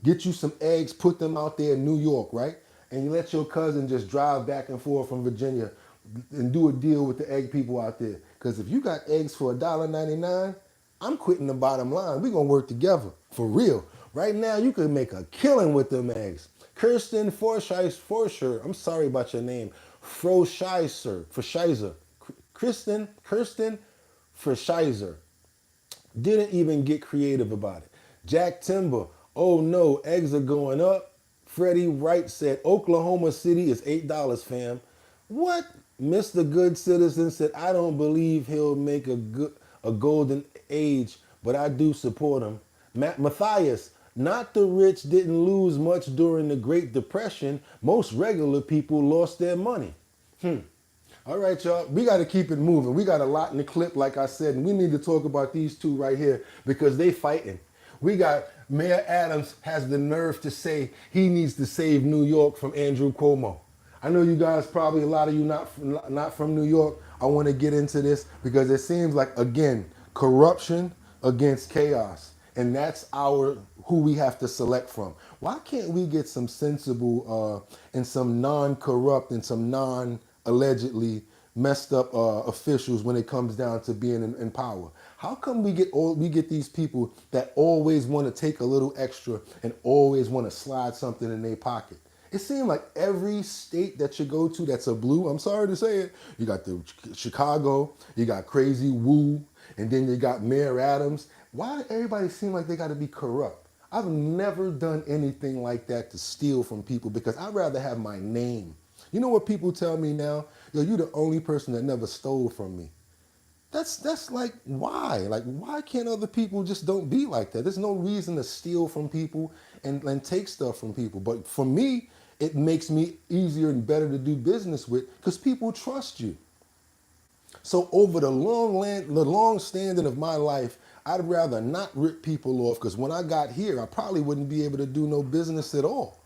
Get you some eggs, put them out there in New York, right? And you let your cousin just drive back and forth from Virginia and do a deal with the egg people out there. Because if you got eggs for $1.99, I'm quitting The Bottom Line. We're going to work together, for real. Right now, you could make a killing with them eggs. Kirsten Forscher, I'm sorry about your name. Forschizer. Kirsten Forschizer. Didn't even get creative about it. Jack Timber, oh no, eggs are going up. Freddie Wright said, Oklahoma City is $8, fam. What? Mr. Good Citizen said, I don't believe he'll make a golden age, but I do support him. Matthias, not the rich didn't lose much during the Great Depression. Most regular people lost their money. All right, y'all, we got to keep it moving. We got a lot in the clip, like I said, and we need to talk about these two right here because they fighting. We got Mayor Adams has the nerve to say he needs to save New York from Andrew Cuomo. I know you guys, probably a lot of you not from New York. I want to get into this because it seems like, again, corruption against chaos. And that's who we have to select from. Why can't we get some sensible and some non-corrupt and some non-allegedly messed up officials when it comes down to being in power? How come we get these people that always want to take a little extra and always want to slide something in their pocket? It seems like every state that you go to that's a blue, I'm sorry to say it, you got the Chicago, you got Crazy Woo, and then you got Mayor Adams. Why does everybody seem like they got to be corrupt? I've never done anything like that to steal from people because I'd rather have my name. You know what people tell me now? Yo, you're the only person that never stole from me. That's like, why? Like, why can't other people just don't be like that? There's no reason to steal from people and take stuff from people. But for me, it makes me easier and better to do business with because people trust you. So over the long standing of my life, I'd rather not rip people off because when I got here, I probably wouldn't be able to do no business at all.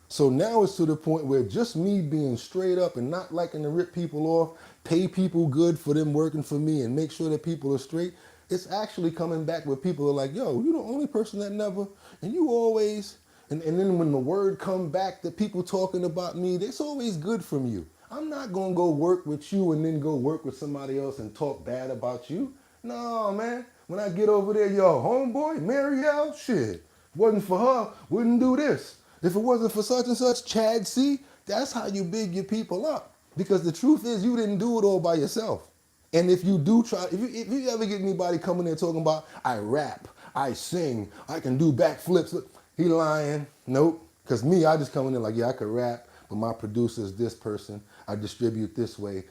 So now it's to the point where just me being straight up and not liking to rip people off, pay people good for them working for me and make sure that people are straight, it's actually coming back where people are like, yo, you're the only person that never, and you always, and then when the word come back that people talking about me, it's always good from you. I'm not going to go work with you and then go work with somebody else and talk bad about you. No, man. When I get over there, yo, homeboy, Marielle, shit. Wasn't for her, wouldn't do this. If it wasn't for such and such, Chad C, that's how you big your people up. Because the truth is, you didn't do it all by yourself. And if you do try, if you ever get anybody coming there talking about, I rap, I sing, I can do backflips, he lying. Nope. Because me, I just come in there like, yeah, I could rap, but my producer is this person. I distribute this way.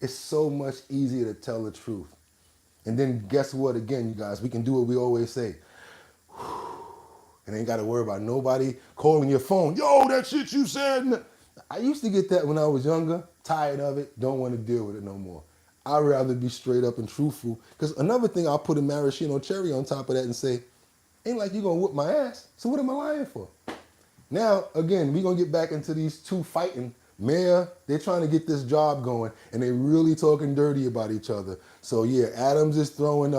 It's so much easier to tell the truth. And then guess what? Again, you guys, we can do what we always say. And ain't got to worry about nobody calling your phone. Yo, that shit you said. I used to get that when I was younger. Tired of it. Don't want to deal with it no more. I'd rather be straight up and truthful. Because another thing, I'll put a maraschino cherry on top of that and say, ain't like you going to whip my ass. So what am I lying for? Now, again, we're going to get back into these two fighting. Mayor, they're trying to get this job going, and they really talking dirty about each other. So, yeah, Adams is throwing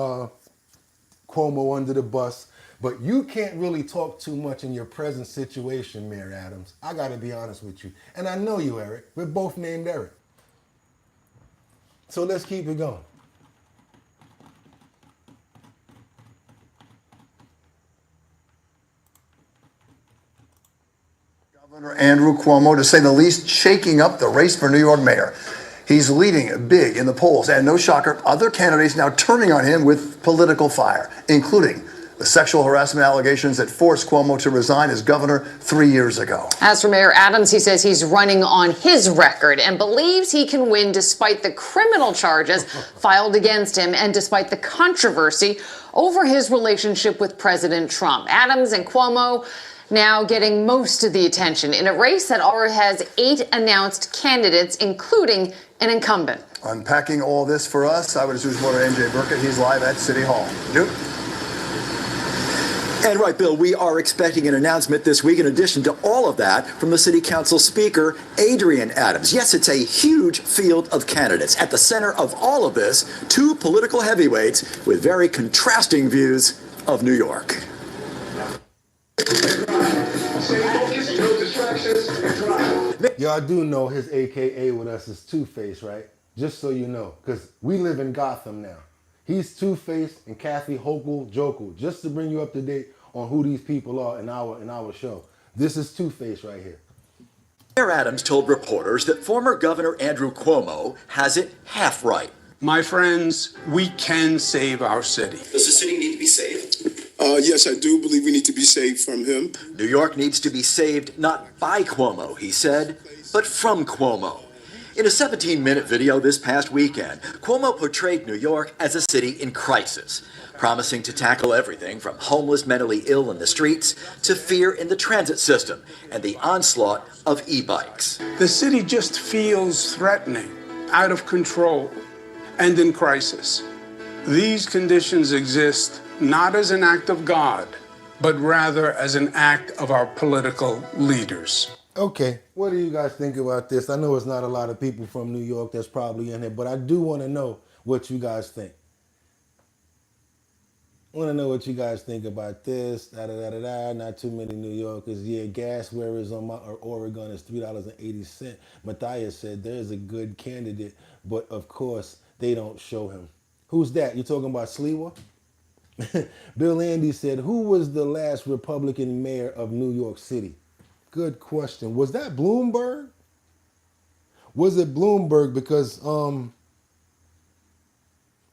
Cuomo under the bus. But you can't really talk too much in your present situation, Mayor Adams. I got to be honest with you. And I know you, Eric. We're both named Eric. So let's keep it going. Governor Andrew Cuomo, to say the least, shaking up the race for New York mayor. He's leading big in the polls, and no shocker, other candidates now turning on him with political fire, including the sexual harassment allegations that forced Cuomo to resign as governor 3 years ago. As for Mayor Adams, he says he's running on his record and believes he can win despite the criminal charges filed against him and despite the controversy over his relationship with President Trump. Adams and Cuomo now getting most of the attention in a race that already has 8 announced candidates, including an incumbent. Unpacking all this for us, Eyewitness News reporter NJ Burkett. He's live at City Hall. Duke? And right, Bill, we are expecting an announcement this week in addition to all of that from the City Council Speaker, Adrian Adams. Yes, it's a huge field of candidates. At the center of all of this, 2 political heavyweights with very contrasting views of New York. Y'all do know his AKA with us is Two-Face, right? Just so you know, because we live in Gotham now. He's Two-Face and Kathy Hochul Jokel, just to bring you up to date on who these people are in our show. This is Two-Face right here. Mayor Adams told reporters that former Governor Andrew Cuomo has it half right. My friends, we can save our city. Does the city need to be saved? Yes, I do believe we need to be saved from him. New York needs to be saved not by Cuomo, he said, but from Cuomo. In a 17-minute video this past weekend, Cuomo portrayed New York as a city in crisis, promising to tackle everything from homeless mentally ill in the streets to fear in the transit system and the onslaught of e-bikes. The city just feels threatening, out of control, and in crisis. These conditions exist not as an act of God, but rather as an act of our political leaders. Okay, what do you guys think about this? I know it's not a lot of people from New York that's probably in here, but I do want to know what you guys think. I want to know what you guys think about this. Not too many New Yorkers. Yeah, gas whereas on my Oregon is $3.80. Matthias said there's a good candidate, but of course they don't show him. Who's that? You talking about Sliwa? Bill Andy said, who was the last Republican mayor of New York City? Good question. Was that Bloomberg? Was it Bloomberg? Because the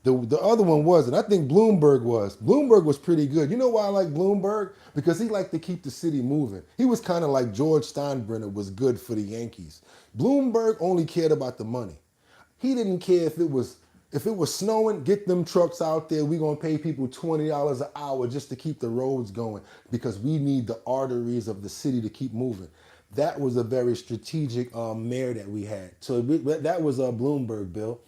other one wasn't. I think Bloomberg was. Bloomberg was pretty good. You know why I like Bloomberg? Because he liked to keep the city moving. He was kind of like George Steinbrenner was good for the Yankees. Bloomberg only cared about the money. He didn't care if it was snowing, get them trucks out there. We're going to pay people $20 an hour just to keep the roads going because we need the arteries of the city to keep moving. That was a very strategic mayor that we had. So that was Bloomberg, Bill.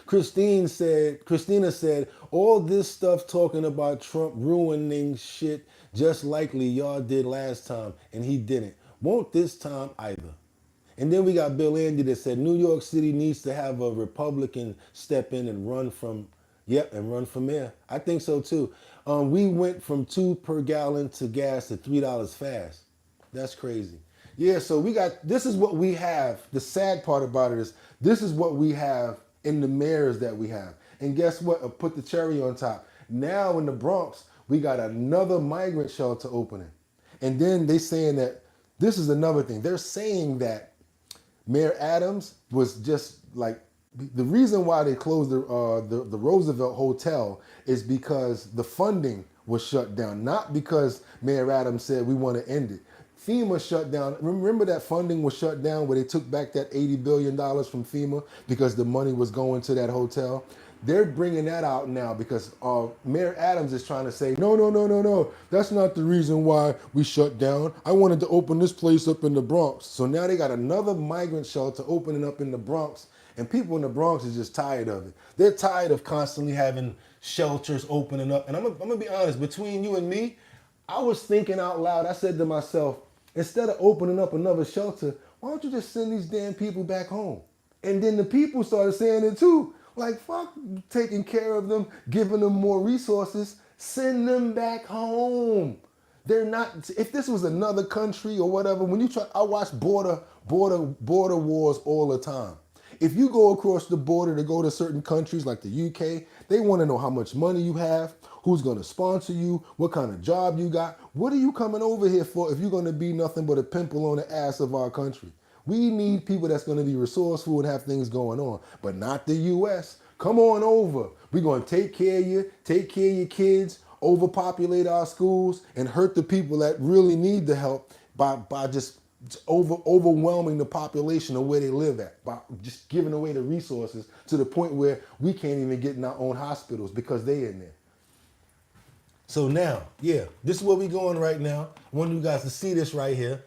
Christina said, all this stuff talking about Trump ruining shit just likely y'all did last time, and he didn't. Won't this time either. And then we got Bill Andy that said New York City needs to have a Republican step in and run from mayor. I think so too. We went from $2 per gallon to gas to $3 fast. That's crazy. Yeah, so this is what we have. The sad part about it is this is what we have in the mayors that we have. And guess what? Put the cherry on top. Now in the Bronx, we got another migrant shelter opening. And then they saying that, this is another thing, they're saying that Mayor Adams was just like, the reason why they closed the Roosevelt Hotel is because the funding was shut down, not because Mayor Adams said we want to end it. FEMA shut down. Remember that funding was shut down where they took back that $80 billion from FEMA because the money was going to that hotel? They're bringing that out now because Mayor Adams is trying to say, no, that's not the reason why we shut down. I wanted to open this place up in the Bronx. So now they got another migrant shelter opening up in the Bronx, and people in the Bronx is just tired of it. They're tired of constantly having shelters opening up. And I'm gonna be honest, between you and me, I was thinking out loud. I said to myself, instead of opening up another shelter, why don't you just send these damn people back home? And then the people started saying it too. Like, fuck taking care of them, giving them more resources, send them back home. They're not, if this was another country or whatever, when you try, I watch border wars all the time. If you go across the border to go to certain countries like the UK, they want to know how much money you have, who's going to sponsor you, what kind of job you got. What are you coming over here for if you're going to be nothing but a pimple on the ass of our country? We need people that's going to be resourceful and have things going on, but not the US. Come on over. We're going to take care of you, take care of your kids, overpopulate our schools, and hurt the people that really need the help by just overwhelming the population of where they live at, by just giving away the resources to the point where we can't even get in our own hospitals because they in there. So now, yeah, this is where we're going right now. I want you guys to see this right here.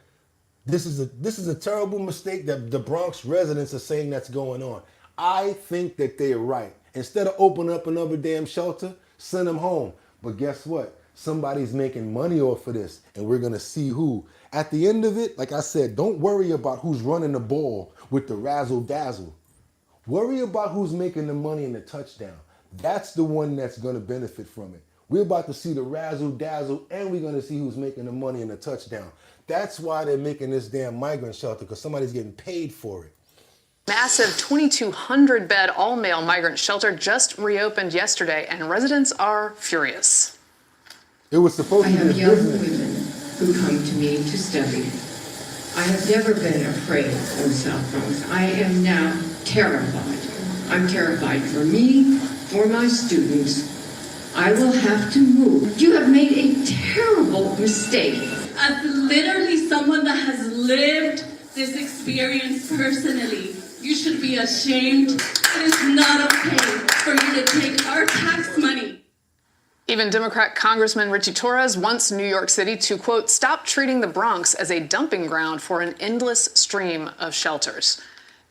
This is a terrible mistake that the Bronx residents are saying that's going on. I think that they're right. Instead of opening up another damn shelter, send them home. But guess what? Somebody's making money off of this, and we're gonna see who. At the end of it, like I said, don't worry about who's running the ball with the razzle dazzle. Worry about who's making the money in the touchdown. That's the one that's gonna benefit from it. We're about to see the razzle dazzle, and we're gonna see who's making the money in the touchdown. That's why they're making this damn migrant shelter, because somebody's getting paid for it. Massive 2,200 bed all male migrant shelter just reopened yesterday, and residents are furious. It was supposed to be a young business. women who come to me to study. I have never been afraid of South Bronx. I am now terrified. I'm terrified for me, for my students. I will have to move. You have made a terrible mistake. As literally someone that has lived this experience personally, you should be ashamed. It is not okay for you to take our tax money. Even Democrat Congressman Richie Torres wants New York City to, quote, stop treating the Bronx as a dumping ground for an endless stream of shelters.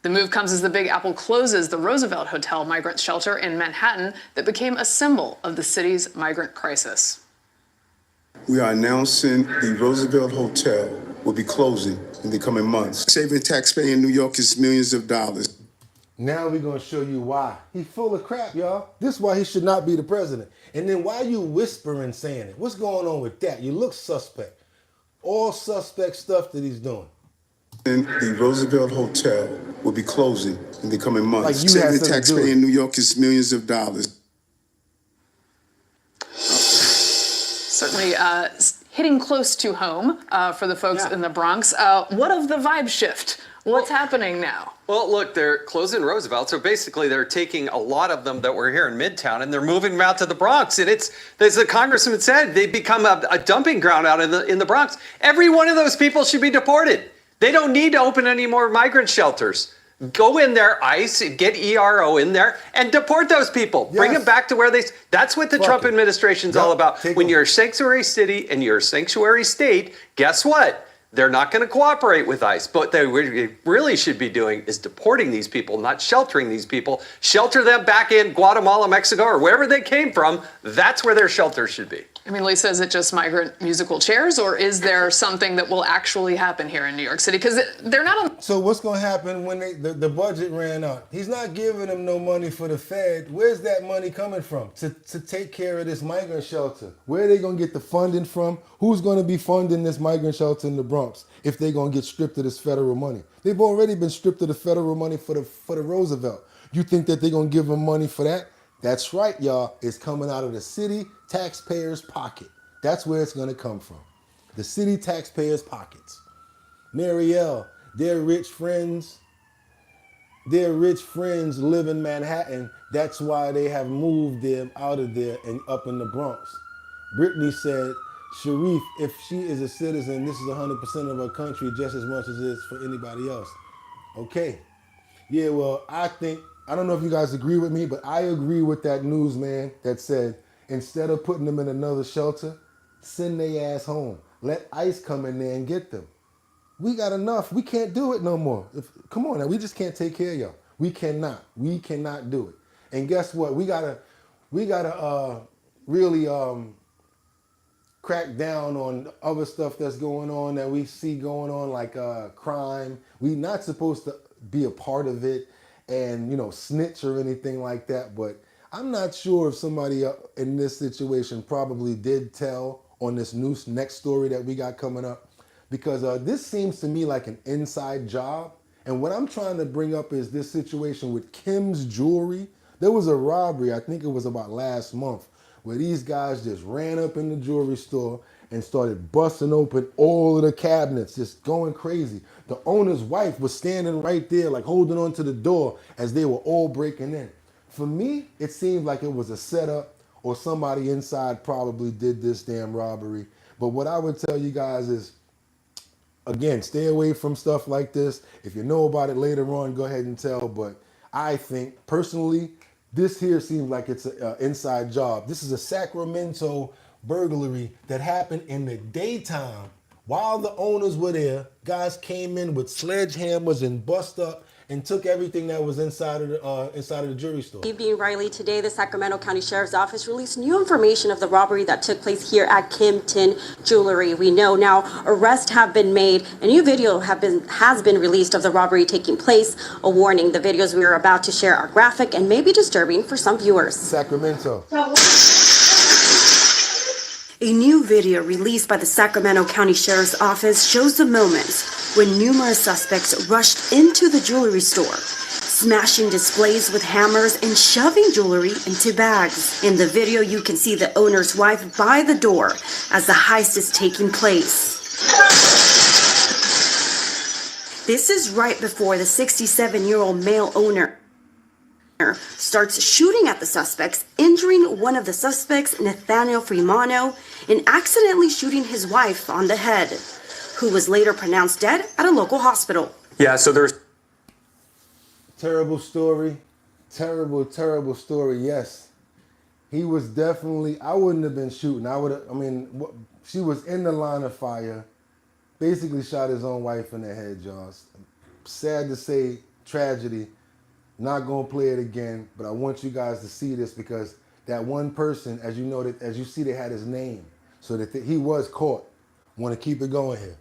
The move comes as the Big Apple closes the Roosevelt Hotel migrant shelter in Manhattan that became a symbol of the city's migrant crisis. We are announcing the Roosevelt Hotel will be closing in the coming months. Saving taxpayer in New York is millions of dollars. Now we're going to show you why. He's full of crap, y'all. This is why he should not be the president. And then why are you whispering saying it? What's going on with that? You look suspect. All suspect stuff that he's doing. And the Roosevelt Hotel will be closing in the coming months. Like you had Saving something to do taxpayer with it. in New York is millions of dollars. Certainly hitting close to home for the folks in the Bronx. What of the vibe shift? What's happening now? Well, look, they're closing Roosevelt, so basically they're taking a lot of them that were here in Midtown and they're moving them out to the Bronx. And it's, as the congressman said, they become a dumping ground out in the Bronx. Every one of those people should be deported. They don't need to open any more migrant shelters. Go in there, ICE, get ERO in there, and deport those people. Bring them back to where they... That's what the Trump administration's all about. When you're a sanctuary city and you're a sanctuary state, guess what? They're not going to cooperate with ICE. But they really should be doing is deporting these people, not sheltering these people. Shelter them back in Guatemala, Mexico, or wherever they came from. That's where their shelters should be. I mean, Lisa, is it just migrant musical chairs, or is there something that will actually happen here in New York City? Because they're not on... So what's going to happen when the budget ran out? He's not giving them no money for the Fed. Where's that money coming from to take care of this migrant shelter? Where are they going to get the funding from? Who's going to be funding this migrant shelter in the Bronx if they're going to get stripped of this federal money? They've already been stripped of the federal money for the Roosevelt. You think that they're going to give them money for that? That's right, y'all. It's coming out of the city taxpayers' pocket. That's where it's going to come from. The city taxpayers' pockets. Marielle, their rich friends live in Manhattan. That's why they have moved them out of there and up in the Bronx. Brittany said, Sharif, if she is a citizen, this is 100% of her country just as much as it is for anybody else. Okay. Yeah, well, I don't know if you guys agree with me, but I agree with that newsman that said, instead of putting them in another shelter, send their ass home. Let ICE come in there and get them. We got enough. We can't do it no more. Come on now, we just can't take care of y'all. We cannot do it. And guess what? We gotta really crack down on other stuff that's going on that we see going on, like crime. We not supposed to be a part of it and, snitch or anything like that. But I'm not sure if somebody in this situation probably did tell on this next story that we got coming up, because this seems to me like an inside job. And what I'm trying to bring up is this situation with Kim's Jewelry. There was a robbery, I think it was about last month, where these guys just ran up in the jewelry store and started busting open all of the cabinets, just going crazy. The owner's wife was standing right there, like holding on to the door as they were all breaking in. For me, it seemed like it was a setup, or somebody inside probably did this damn robbery. But what I would tell you guys is, again, stay away from stuff like this. If you know about it later on, go ahead and tell. But I think, personally, this here seems like it's an inside job. This is a Sacramento burglary that happened in the daytime. While the owners were there, guys came in with sledgehammers and bust up and took everything that was inside of the jewelry store. Being Riley, today the Sacramento County Sheriff's Office released new information of the robbery that took place here at Kim Tin Jewelry. We know now arrests have been made. A new video has been released of the robbery taking place. A warning, the videos we are about to share are graphic and may be disturbing for some viewers. Sacramento. A new video released by the Sacramento County Sheriff's Office shows the moments when numerous suspects rushed into the jewelry store, smashing displays with hammers and shoving jewelry into bags. In the video, you can see the owner's wife by the door as the heist is taking place. This is right before the 67-year-old male owner starts shooting at the suspects, injuring one of the suspects, Nathaniel Fremano, and accidentally shooting his wife on the head, who was later pronounced dead at a local hospital. Yeah, so there's... Terrible story. Terrible story, yes. He was definitely... I wouldn't have been shooting. She was in the line of fire, basically shot his own wife in the head, y'all. Sad to say, tragedy. Not gonna play it again, but I want you guys to see this, because that one person, as you know, as you see, they had his name, so that he was caught. Want to keep it going here.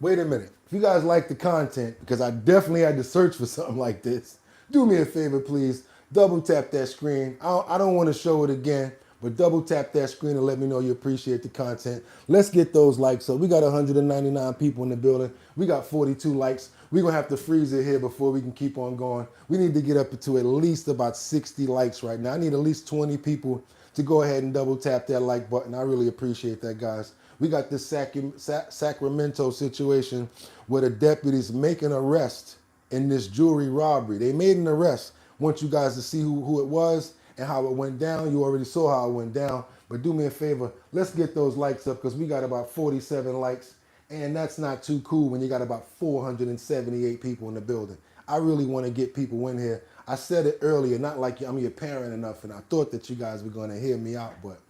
Wait a minute. If you guys like the content, because I definitely had to search for something like this, do me a favor, please. Double tap that screen. I don't want to show it again, but double tap that screen and let me know you appreciate the content. Let's get those likes up. We got 199 people in the building. We got 42 likes. We're going to have to freeze it here before we can keep on going. We need to get up to at least about 60 likes right now. I need at least 20 people to go ahead and double tap that like button. I really appreciate that, guys. We got this Sacramento situation where the deputies make an arrest in this jewelry robbery. They made an arrest. Want you guys to see who it was and how it went down. You already saw how it went down, but do me a favor. Let's get those likes up, because we got about 47 likes. And that's not too cool when you got about 478 people in the building. I really want to get people in here. I said it earlier, not like I'm your parent enough, and I thought that you guys were going to hear me out, but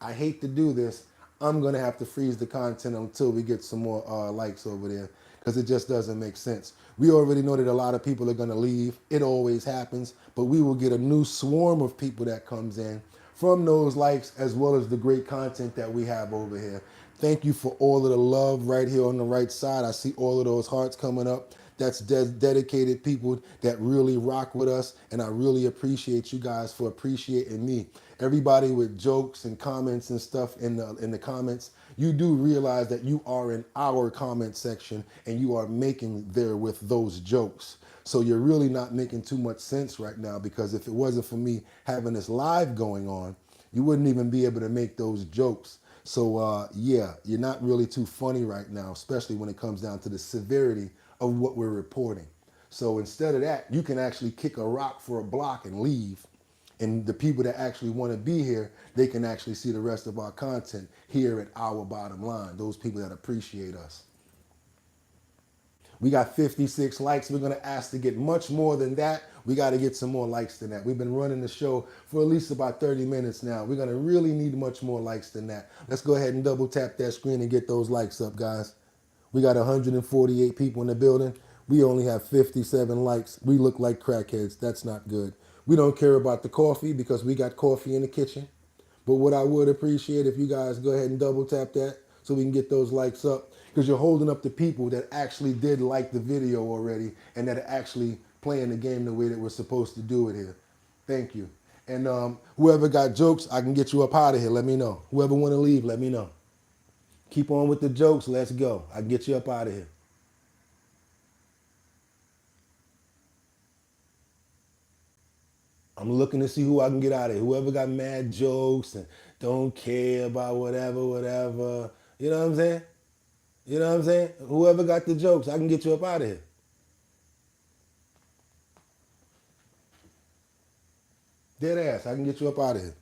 I hate to do this. I'm going to have to freeze the content until we get some more likes over there, because it just doesn't make sense. We already know that a lot of people are going to leave. It always happens, but we will get a new swarm of people that comes in from those likes, as well as the great content that we have over here. Thank you for all of the love right here on the right side. I see all of those hearts coming up. That's dedicated people that really rock with us, and I really appreciate you guys for appreciating me. everybody with jokes and comments and stuff in the comments, you do realize that you are in our comment section and you are making there with those jokes. So you're really not making too much sense right now, because if it wasn't for me having this live going on, you wouldn't even be able to make those jokes. So yeah, you're not really too funny right now, especially when it comes down to the severity of what we're reporting. So instead of that, you can actually kick a rock for a block and leave. And the people that actually want to be here, they can actually see the rest of our content here at our bottom line, those people that appreciate us. We got 56 likes. We're going to ask to get much more than that. We got to get some more likes than that. We've been running the show for at least about 30 minutes now. We're going to really need much more likes than that. Let's go ahead and double tap that screen and get those likes up, guys. We got 148 people in the building. We only have 57 likes. We look like crackheads. That's not good. We don't care about the coffee because we got coffee in the kitchen. But what I would appreciate if you guys go ahead and double tap that so we can get those likes up, because you're holding up the people that actually did like the video already and that are actually playing the game the way that we're supposed to do it here. Thank you. And whoever got jokes, I can get you up out of here. Let me know. Whoever want to leave, let me know. Keep on with the jokes. Let's go. I can get you up out of here. I'm looking to see who I can get out of here. Whoever got mad jokes and don't care about whatever. You know what I'm saying? You know what I'm saying? Whoever got the jokes, I can get you up out of here. Dead ass, I can get you up out of here.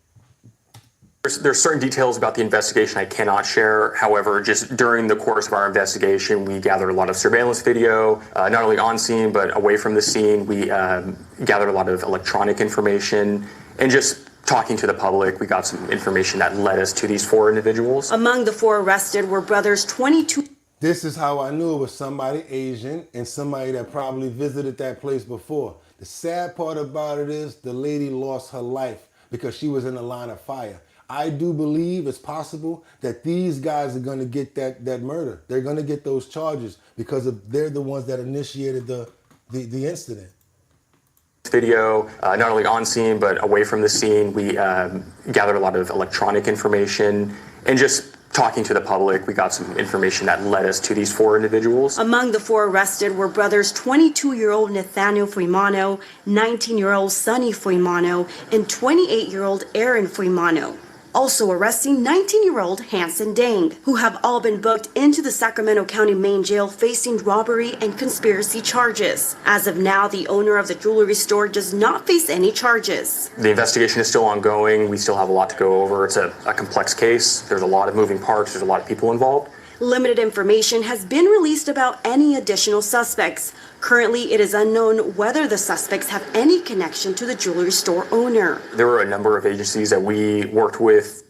There's certain details about the investigation I cannot share. However, just during the course of our investigation, we gathered a lot of surveillance video, not only on scene, but away from the scene. We gathered a lot of electronic information, and just talking to the public, we got some information that led us to these 4 individuals. Among the 4 arrested were brothers 22. This is how I knew it was somebody Asian and somebody that probably visited that place before. The sad part about it is the lady lost her life because she was in the line of fire. I do believe it's possible that these guys are going to get that murder. They're going to get those charges because they're the ones that initiated the incident. Video, not only on scene, but away from the scene. We gathered a lot of electronic information, and just talking to the public, we got some information that led us to these 4 individuals. Among the 4 arrested were brothers 22-year-old Nathaniel Fuimano, 19-year-old Sonny Fuimano, and 28-year-old Aaron Fuimano. Also arresting 19-year-old Hanson Dang, who have all been booked into the Sacramento County main jail facing robbery and conspiracy charges. As of now, the owner of the jewelry store does not face any charges. The investigation is still ongoing. We still have a lot to go over. It's a complex case. There's a lot of moving parts. There's a lot of people involved. Limited information has been released about any additional suspects. Currently, it is unknown whether the suspects have any connection to the jewelry store owner. There were a number of agencies that we worked with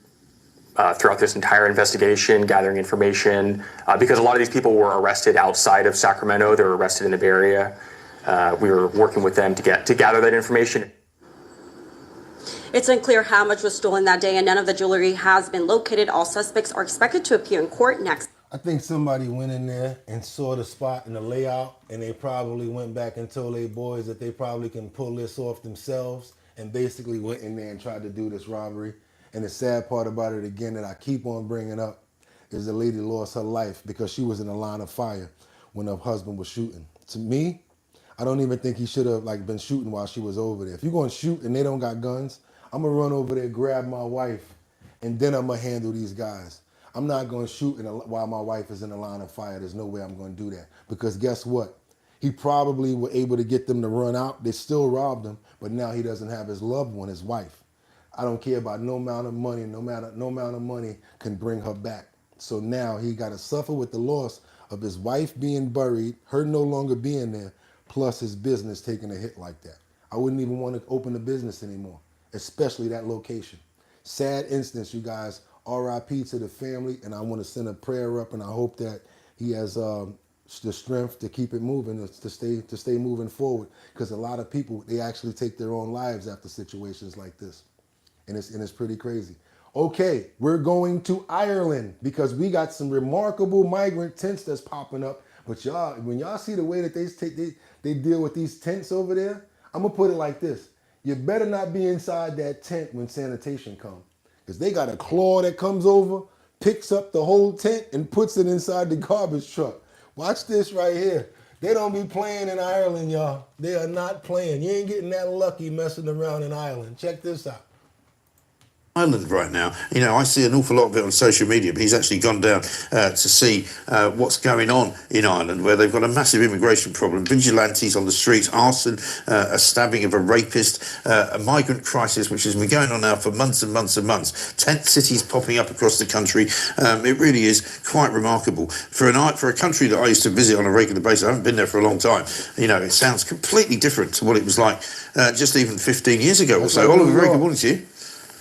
throughout this entire investigation, gathering information, because a lot of these people were arrested outside of Sacramento. They were arrested in the Bay Area. We were working with them to gather that information. It's unclear how much was stolen that day, and none of the jewelry has been located. All suspects are expected to appear in court next. I think somebody went in there and saw the spot and the layout, and they probably went back and told their boys that they probably can pull this off themselves, and basically went in there and tried to do this robbery. And the sad part about it, again, that I keep on bringing up, is the lady lost her life because she was in the line of fire when her husband was shooting. To me, I don't even think he should have been shooting while she was over there. If you're going to shoot and they don't got guns, I'm going to run over there, grab my wife, and then I'm going to handle these guys. I'm not going to shoot while my wife is in the line of fire. There's no way I'm going to do that. Because guess what? He probably were able to get them to run out. They still robbed him, but now he doesn't have his loved one, his wife. I don't care about no amount of money. No amount of money can bring her back. So now he got to suffer with the loss of his wife being buried, her no longer being there, plus his business taking a hit like that. I wouldn't even want to open a business anymore, especially that location. Sad instance, you guys. RIP to the family, and I want to send a prayer up, and I hope that he has the strength to keep it moving, to stay moving forward. Because a lot of people, they actually take their own lives after situations like this, and it's pretty crazy. Okay, we're going to Ireland because we got some remarkable migrant tents that's popping up. But y'all, when y'all see the way that they deal with these tents over there, I'm gonna put it like this: you better not be inside that tent when sanitation comes. Because they got a claw that comes over, picks up the whole tent, and puts it inside the garbage truck. Watch this right here. They don't be playing in Ireland, y'all. They are not playing. You ain't getting that lucky messing around in Ireland. Check this out. Ireland right now. You know, I see an awful lot of it on social media, but he's actually gone down to see what's going on in Ireland, where they've got a massive immigration problem, vigilantes on the streets, arson, a stabbing of a rapist, a migrant crisis, which has been going on now for months and months and months. Tent cities popping up across the country. It really is quite remarkable. For a country that I used to visit on a regular basis, I haven't been there for a long time, you know, it sounds completely different to what it was like just even 15 years ago or so. Oliver, very good morning to you.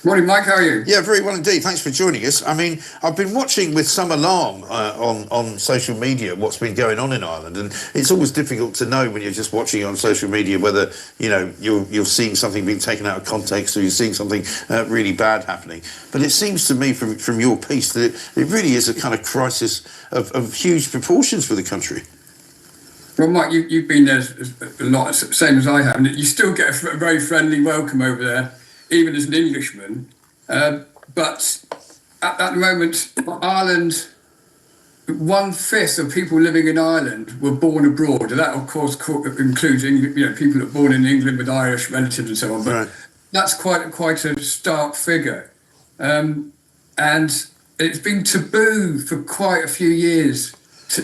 Morning, Mike. How are you? Yeah, very well indeed. Thanks for joining us. I mean, I've been watching with some alarm on social media what's been going on in Ireland, and it's always difficult to know when you're just watching it on social media whether, you know, you're seeing something being taken out of context or you're seeing something really bad happening. But it seems to me from your piece that it really is a kind of crisis of huge proportions for the country. Well, Mike, you've been there a lot, same as I have, and you still get a very friendly welcome over there, even as an Englishman. But at the moment, Ireland, 1/5 of people living in Ireland were born abroad. And that, of course, includes people that are born in England with Irish relatives and so on. But right. That's quite a stark figure. And it's been taboo for quite a few years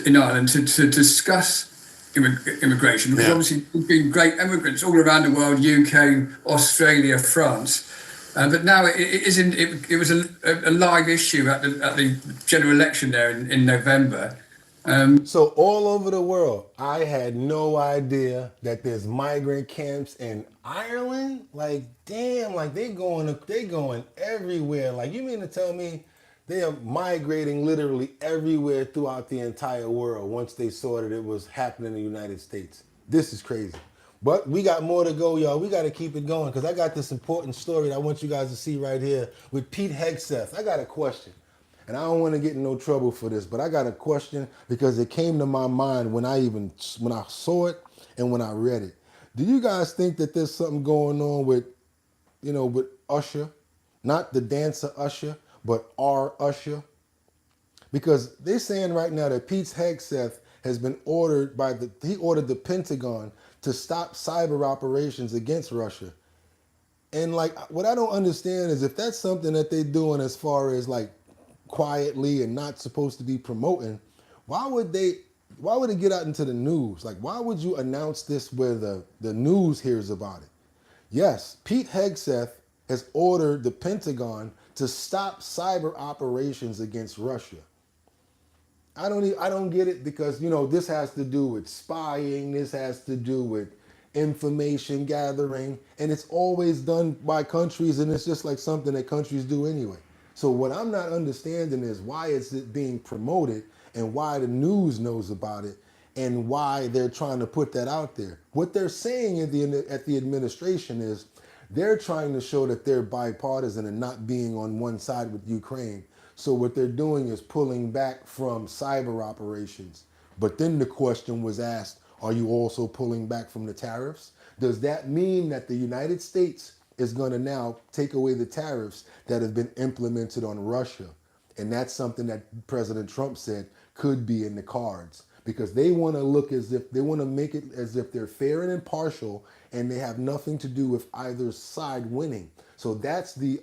in Ireland to discuss immigration, because obviously there's been great immigrants all around the world, UK, Australia, France, but now it was a live issue at the general election there in November. So all over the world, I had no idea that there's migrant camps in Ireland. Like, damn, like they going everywhere. Like, you mean to tell me they are migrating literally everywhere throughout the entire world once they saw that it was happening in the United States? This is crazy. But we got more to go, y'all. We got to keep it going because I got this important story that I want you guys to see right here with Pete Hegseth. I got a question, and I don't want to get in no trouble for this, but I got a question because it came to my mind when I saw it and when I read it. Do you guys think that there's something going on with Usher? Not the dancer Usher, but our Usher? Because they're saying right now that Pete Hegseth has been ordered he ordered the Pentagon to stop cyber operations against Russia. And like, what I don't understand is if that's something that they're doing as far as like quietly and not supposed to be promoting, why would it get out into the news? Like, why would you announce this where the news hears about it? Yes, Pete Hegseth has ordered the Pentagon to stop cyber operations against Russia. I don't get it because, this has to do with spying, this has to do with information gathering, and it's always done by countries, and it's just like something that countries do anyway. So what I'm not understanding is why is it being promoted and why the news knows about it and why they're trying to put that out there. What they're saying at the administration is they're trying to show that they're bipartisan and not being on one side with Ukraine. So what they're doing is pulling back from cyber operations. But then the question was asked, are you also pulling back from the tariffs? Does that mean that the United States is going to now take away the tariffs that have been implemented on Russia? And that's something that President Trump said could be in the cards, because they want to make it as if they're fair and impartial and they have nothing to do with either side winning. So that's the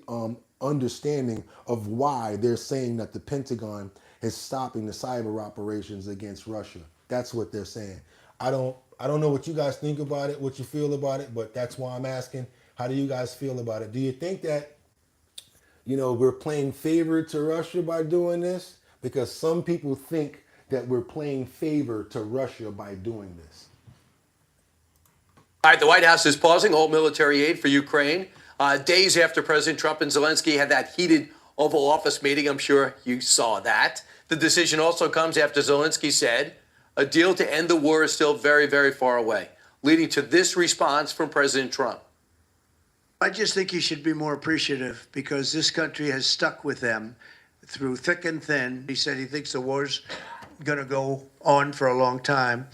understanding of why they're saying that the Pentagon is stopping the cyber operations against Russia. That's what they're saying. I don't know what you guys think about it, what you feel about it, but that's why I'm asking, how do you guys feel about it? Do you think that, we're playing favor to Russia by doing this? Because some people think that we're playing favor to Russia by doing this. All right, the White House is pausing all military aid for Ukraine. Days after President Trump and Zelensky had that heated Oval Office meeting, I'm sure you saw that. The decision also comes after Zelensky said a deal to end the war is still very, very far away, leading to this response from President Trump. I just think you should be more appreciative because this country has stuck with them through thick and thin. He said he thinks the war's going to go on for a long time.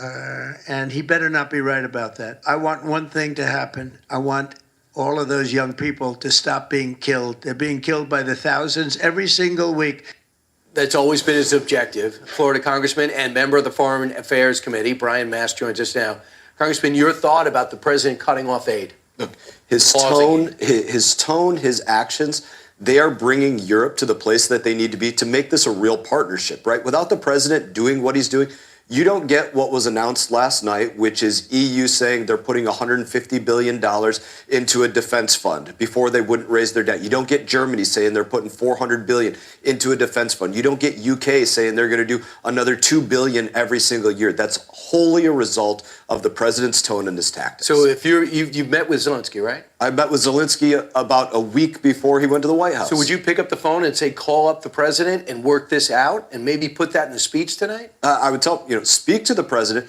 And he better not be right about that. I want one thing to happen. I want all of those young people to stop being killed. They're being killed by the thousands every single week. That's always been his objective. Florida Congressman and member of the Foreign Affairs Committee, Brian Mast, joins us now. Congressman, your thought about the president cutting off aid? Look, his tone, his actions, they are bringing Europe to the place that they need to be to make this a real partnership, right? Without the president doing what he's doing, you don't get what was announced last night, which is EU saying they're putting $150 billion into a defense fund before they wouldn't raise their debt. You don't get Germany saying they're putting $400 billion into a defense fund. You don't get UK saying they're going to do another $2 billion every single year. That's wholly a result of the president's tone and his tactics. So if you've met with Zelensky, right? I met with Zelensky about a week before he went to the White House. So would you pick up the phone and say, call up the president and work this out and maybe put that in the speech tonight? I would tell, speak to the president.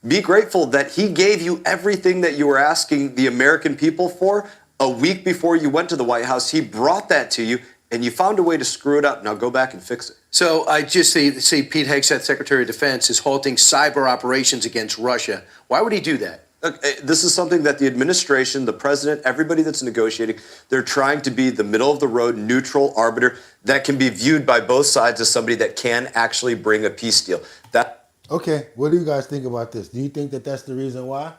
Be grateful that he gave you everything that you were asking the American people for a week before you went to the White House. He brought that to you, and you found a way to screw it up. Now go back and fix it. So I just see Pete Hegseth, Secretary of Defense, is halting cyber operations against Russia. Why would he do that? Look, this is something that the administration, the president, everybody that's negotiating, they're trying to be the middle of the road, neutral arbiter that can be viewed by both sides as somebody that can actually bring a peace deal. Okay, what do you guys think about this? Do you think that that's the reason why?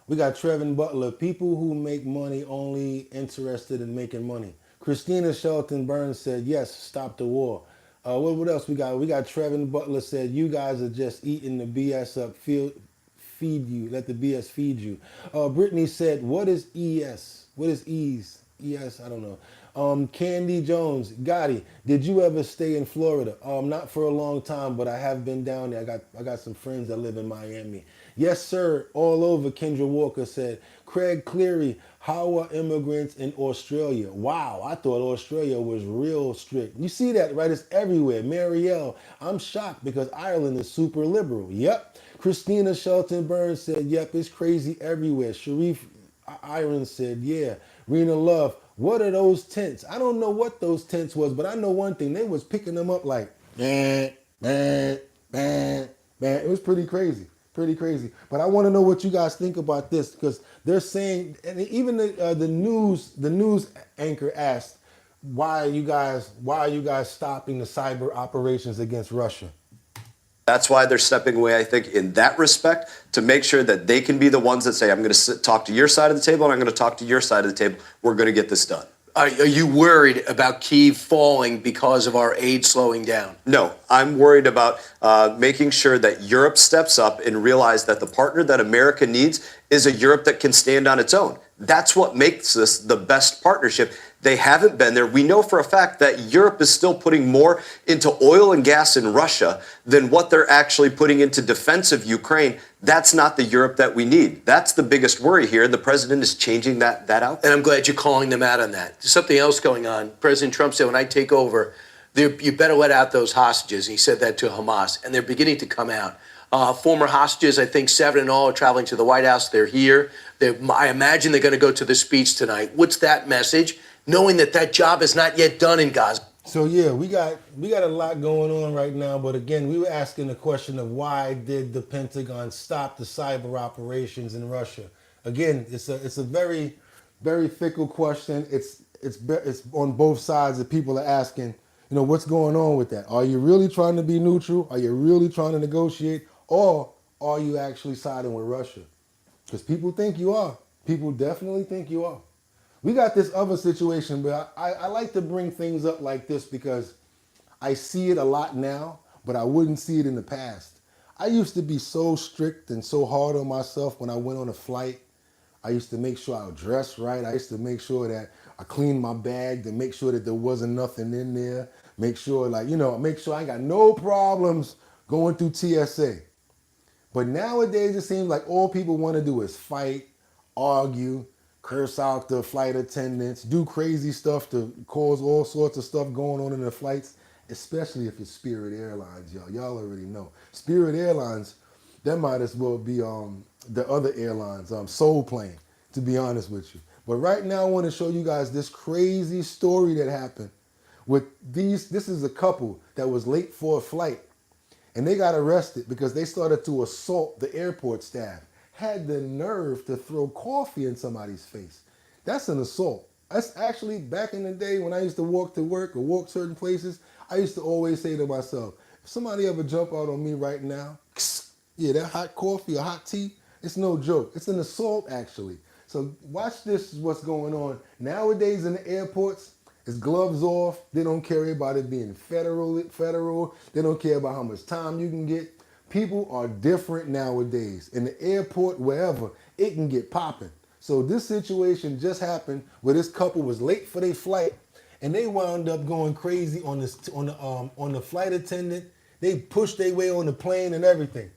We got Trevin Butler, people who make money only interested in making money. Christina Shelton Burns said, yes, stop the war. What else we got? We got Trevin Butler said, you guys are just eating the BS up. Feed you. Let the BS feed you. Brittany said, what is ES? What is ES? ES? I don't know. Candy Jones, Gotti, did you ever stay in Florida? Not for a long time, but I have been down there. I got some friends that live in Miami. Yes, sir. All over, Kendra Walker said. Craig Cleary, how are immigrants in Australia? Wow, I thought Australia was real strict. You see that, right? It's everywhere. Marielle, I'm shocked because Ireland is super liberal. Yep. Christina Shelton Burns said, yep, it's crazy everywhere. Sharif Iron said, yeah. Rena Love, what are those tents? I don't know what those tents was, but I know one thing. They was picking them up like, man. It was pretty crazy. Pretty crazy. But I want to know what you guys think about this, because they're saying, and even the news anchor asked, why are you guys stopping the cyber operations against Russia? That's why they're stepping away, I think, in that respect, to make sure that they can be the ones that say, I'm going to talk to your side of the table, and I'm going to talk to your side of the table. We're going to get this done. Are you worried about Kyiv falling because of our aid slowing down? No, I'm worried about making sure that Europe steps up and realize that the partner that America needs is a Europe that can stand on its own. That's what makes this the best partnership. They haven't been there. We know for a fact that Europe is still putting more into oil and gas in Russia than what they're actually putting into defense of Ukraine. That's not the Europe that we need. That's the biggest worry here. The president is changing that out. And I'm glad you're calling them out on that. There's something else going on. President Trump said, when I take over, you better let out those hostages. And he said that to Hamas, and they're beginning to come out. Former hostages, I think 7 in all, are traveling to the White House. They're here. I imagine they're going to go to the speech tonight. What's that message? Knowing that job is not yet done in Gaza. So yeah, we got a lot going on right now, but again, we were asking the question of why did the Pentagon stop the cyber operations in Russia? Again, it's a very, very fickle question. It's on both sides that people are asking, what's going on with that? Are you really trying to be neutral? Are you really trying to negotiate? Or are you actually siding with Russia? Because people think you are. People definitely think you are. We got this other situation, but I like to bring things up like this because I see it a lot now, but I wouldn't see it in the past. I used to be so strict and so hard on myself when I went on a flight. I used to make sure I was dressed right. I used to make sure that I cleaned my bag to make sure that there wasn't nothing in there. Make sure I got no problems going through TSA. But nowadays it seems like all people want to do is fight, argue, curse out the flight attendants, do crazy stuff to cause all sorts of stuff going on in the flights, especially if it's Spirit Airlines, y'all. Y'all already know. Spirit Airlines, that might as well be the other airlines, Soul Plane, to be honest with you. But right now I want to show you guys this crazy story that happened with this is a couple that was late for a flight. and they got arrested because they started to assault the airport staff. Had the nerve to throw coffee in somebody's face. That's an assault. That's actually back in the day when I used to walk to work or walk certain places, I used to always say to myself, if somebody ever jump out on me right now, yeah, that hot coffee or hot tea, it's no joke. It's an assault actually. So watch this, what's going on. Nowadays in the airports, it's gloves off. They don't care about it being federal. They don't care about how much time you can get. People are different nowadays. In the airport, wherever, it can get popping. So this situation just happened where this couple was late for their flight and they wound up going crazy on the flight attendant. They pushed their way on the plane and everything.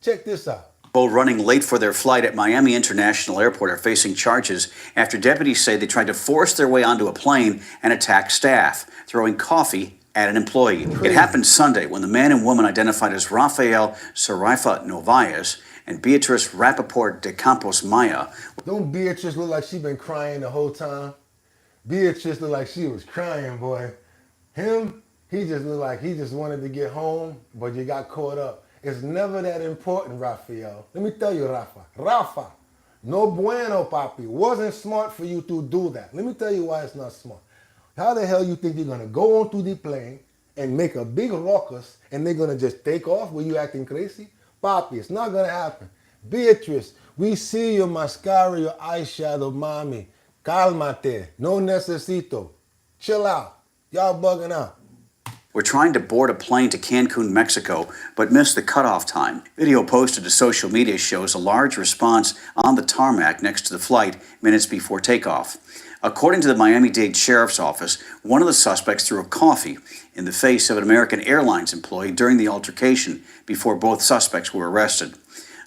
Check this out. Both running late for their flight at Miami International Airport are facing charges after deputies say they tried to force their way onto a plane and attack staff, throwing coffee at an employee. It happened Sunday when the man and woman identified as Rafael Sarifa Novaez and Beatrice Rappaport de Campos Maya. Don't Beatrice look like she been crying the whole time? Beatrice looked like she was crying, boy. Him, he just looked like he just wanted to get home, but you got caught up. It's never that important, Rafael. Let me tell you, Rafa, no bueno, papi. Wasn't smart for you to do that. Let me tell you why it's not smart. How the hell you think you're gonna go onto the plane and make a big ruckus and they're gonna just take off? Were you acting crazy? Papi, it's not gonna happen. Beatrice, we see your mascara, your eyeshadow, mommy. Calmate, no necesito. Chill out. Y'all bugging out. Were trying to board a plane to Cancun, Mexico, but missed the cutoff time. Video posted to social media shows a large response on the tarmac next to the flight minutes before takeoff. According to the Miami-Dade Sheriff's Office, one of the suspects threw a coffee in the face of an American Airlines employee during the altercation before both suspects were arrested.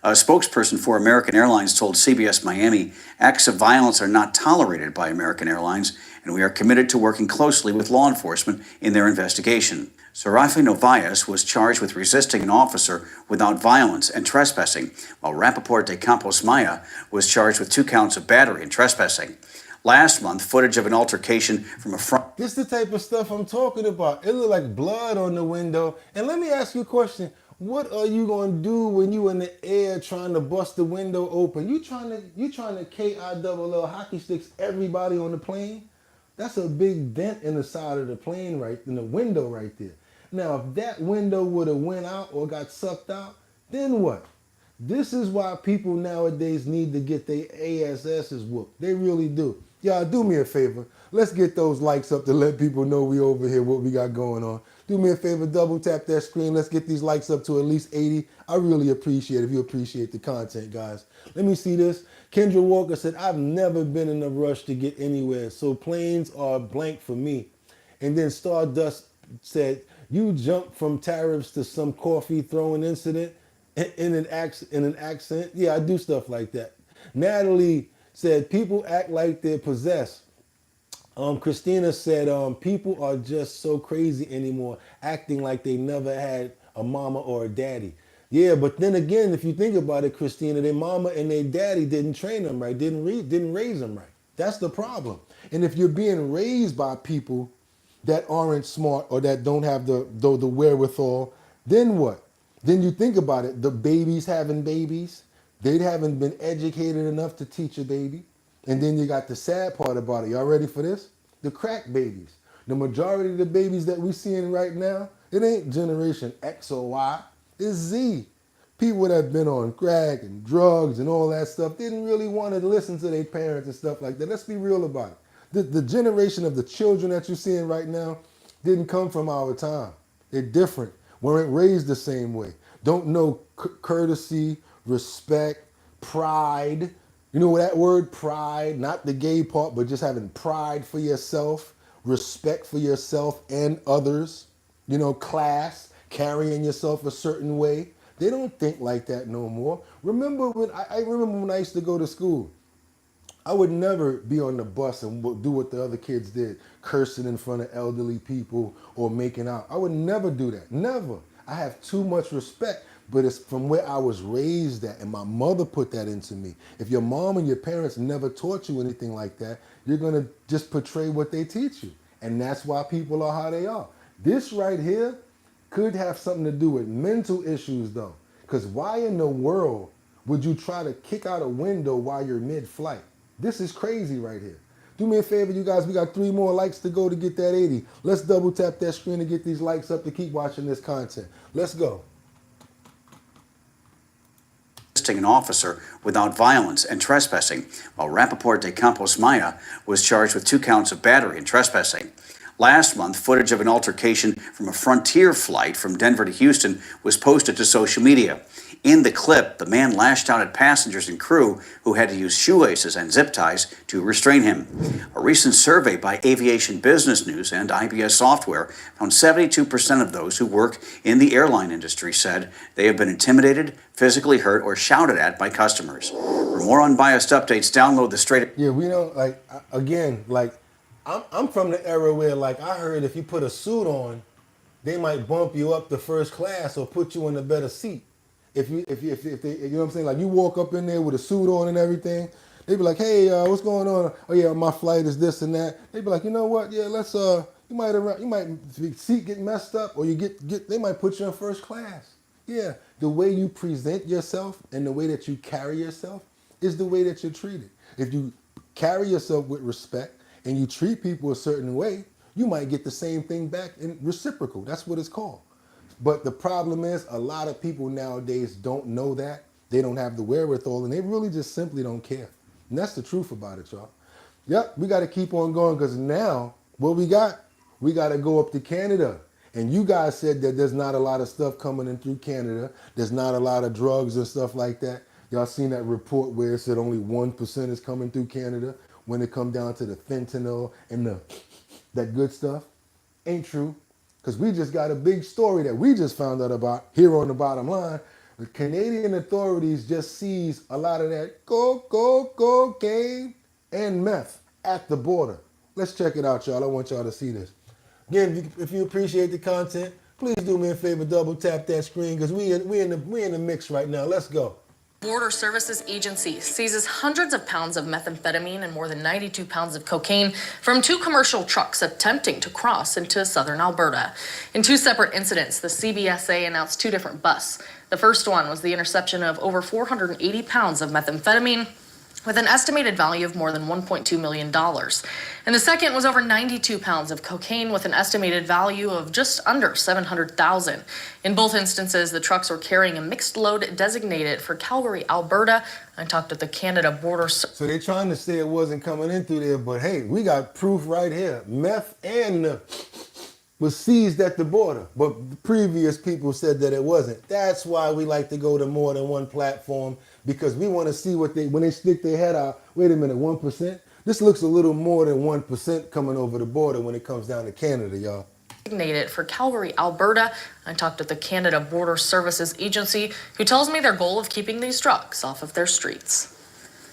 A spokesperson for American Airlines told CBS Miami, acts of violence are not tolerated by American Airlines, and we are committed to working closely with law enforcement in their investigation. Sarifa Novaez was charged with resisting an officer without violence and trespassing, while Rappaport de Campos Maya was charged with 2 counts of battery and trespassing. Last month, footage of an altercation from a front... This is the type of stuff I'm talking about. It looked like blood on the window. And let me ask you a question. What are you gonna do when you in the air trying to bust the window open? You trying to KILL hockey sticks everybody on the plane? That's a big dent in the side of the plane, right in the window right there. Now, if that window would have went out or got sucked out, then what? This is why people nowadays need to get their ASS's whooped. They really do. Y'all, do me a favor. Let's get those likes up to let people know we over here, what we got going on. Do me a favor, double tap that screen. Let's get these likes up to at least 80. I really appreciate it if you appreciate the content, guys. Let me see this. Kendra Walker said, I've never been in a rush to get anywhere, so planes are blank for me. And then Stardust said, you jumped from tariffs to some coffee throwing incident in an accent. Yeah, I do stuff like that. Natalie said, people act like they're possessed. Christina said, people are just so crazy anymore, acting like they never had a mama or a daddy. Yeah, but then again, if you think about it, Christina, their mama and their daddy didn't train them right, didn't raise them right. That's the problem. And if you're being raised by people that aren't smart or that don't have the wherewithal, then what? Then you think about it, the babies having babies, they haven't been educated enough to teach a baby. And then you got the sad part about it. Y'all ready for this? The crack babies. The majority of the babies that we're seeing right now, it ain't generation X or Y, it's Z. People that have been on crack and drugs and all that stuff didn't really want to listen to their parents and stuff like that. Let's be real about it. The generation of the children that you're seeing right now didn't come from our time. They're different. Weren't raised the same way. Don't know courtesy, respect, pride. You know that word, pride, not the gay part, but just having pride for yourself, respect for yourself and others, you know, class, carrying yourself a certain way. They don't think like that no more. Remember when I remember when I used to go to school, I would never be on the bus and do what the other kids did, cursing in front of elderly people or making out. I would never do that, never. I have too much respect. But it's from where I was raised at, and my mother put that into me. If your mom and your parents never taught you anything like that, you're gonna just portray what they teach you. And that's why people are how they are. This right here could have something to do with mental issues though. Because why in the world would you try to kick out a window while you're mid-flight? This is crazy right here. Do me a favor, you guys. We got 3 more likes to go to get that 80. Let's double tap that screen to get these likes up to keep watching this content. Let's go. An officer without violence and trespassing, while Rappaport de Campos Maya was charged with 2 counts of battery and trespassing. Last month, footage of an altercation from a Frontier flight from Denver to Houston was posted to social media. In the clip, the man lashed out at passengers and crew who had to use shoelaces and zip ties to restrain him. A recent survey by Aviation Business News and IBS Software found 72% of those who work in the airline industry said they have been intimidated, physically hurt, or shouted at by customers. For more unbiased updates, download the Straight. Yeah, we don't, like, again, like, I'm from the era where, like, I heard if you put a suit on, they might bump you up to first class or put you in a better seat. If they, you know what I'm saying? Like, you walk up in there with a suit on and everything, they be like, hey, what's going on? Oh yeah, my flight is this and that. They be like, you know what? Yeah, let's you might seat get messed up, or they might put you in first class. Yeah, the way you present yourself and the way that you carry yourself is the way that you're treated. If you carry yourself with respect and you treat people a certain way, you might get the same thing back in reciprocal. That's what it's called. But the problem is a lot of people nowadays don't know that. They don't have the wherewithal, and they really just simply don't care. And that's the truth about it, y'all. Yep, we got to keep on going, because now what we got to go up to Canada. And you guys said that there's not a lot of stuff coming in through Canada. There's not a lot of drugs and stuff like that. Y'all seen that report where it said only 1% is coming through Canada when it come down to the fentanyl and that good stuff? Ain't true. Because we just got a big story that we just found out about here on the bottom line. The Canadian authorities just seized a lot of that cocaine and meth at the border. Let's check it out, y'all. I want y'all to see this. Again, if you appreciate the content, please do me a favor, double tap that screen, because we in the mix right now. Let's go. Border Services Agency seizes hundreds of pounds of methamphetamine and more than 92 pounds of cocaine from 2 commercial trucks attempting to cross into southern Alberta. In 2 separate incidents, the CBSA announced 2 different busts. The first one was the interception of over 480 pounds of methamphetamine with an estimated value of more than $1.2 million. And the second was over 92 pounds of cocaine with an estimated value of just under $700,000. In both instances, the trucks were carrying a mixed load designated for Calgary, Alberta. I talked to the Canada Border. So they're trying to say it wasn't coming in through there, but hey, we got proof right here. Meth and was seized at the border, but the previous people said that it wasn't. That's why we like to go to more than one platform, because we want to see when they stick their head out. Wait a minute, 1%? This looks a little more than 1% coming over the border when it comes down to Canada, y'all. Designated for Calgary, Alberta. I talked to the Canada Border Services Agency, who tells me their goal of keeping these trucks off of their streets.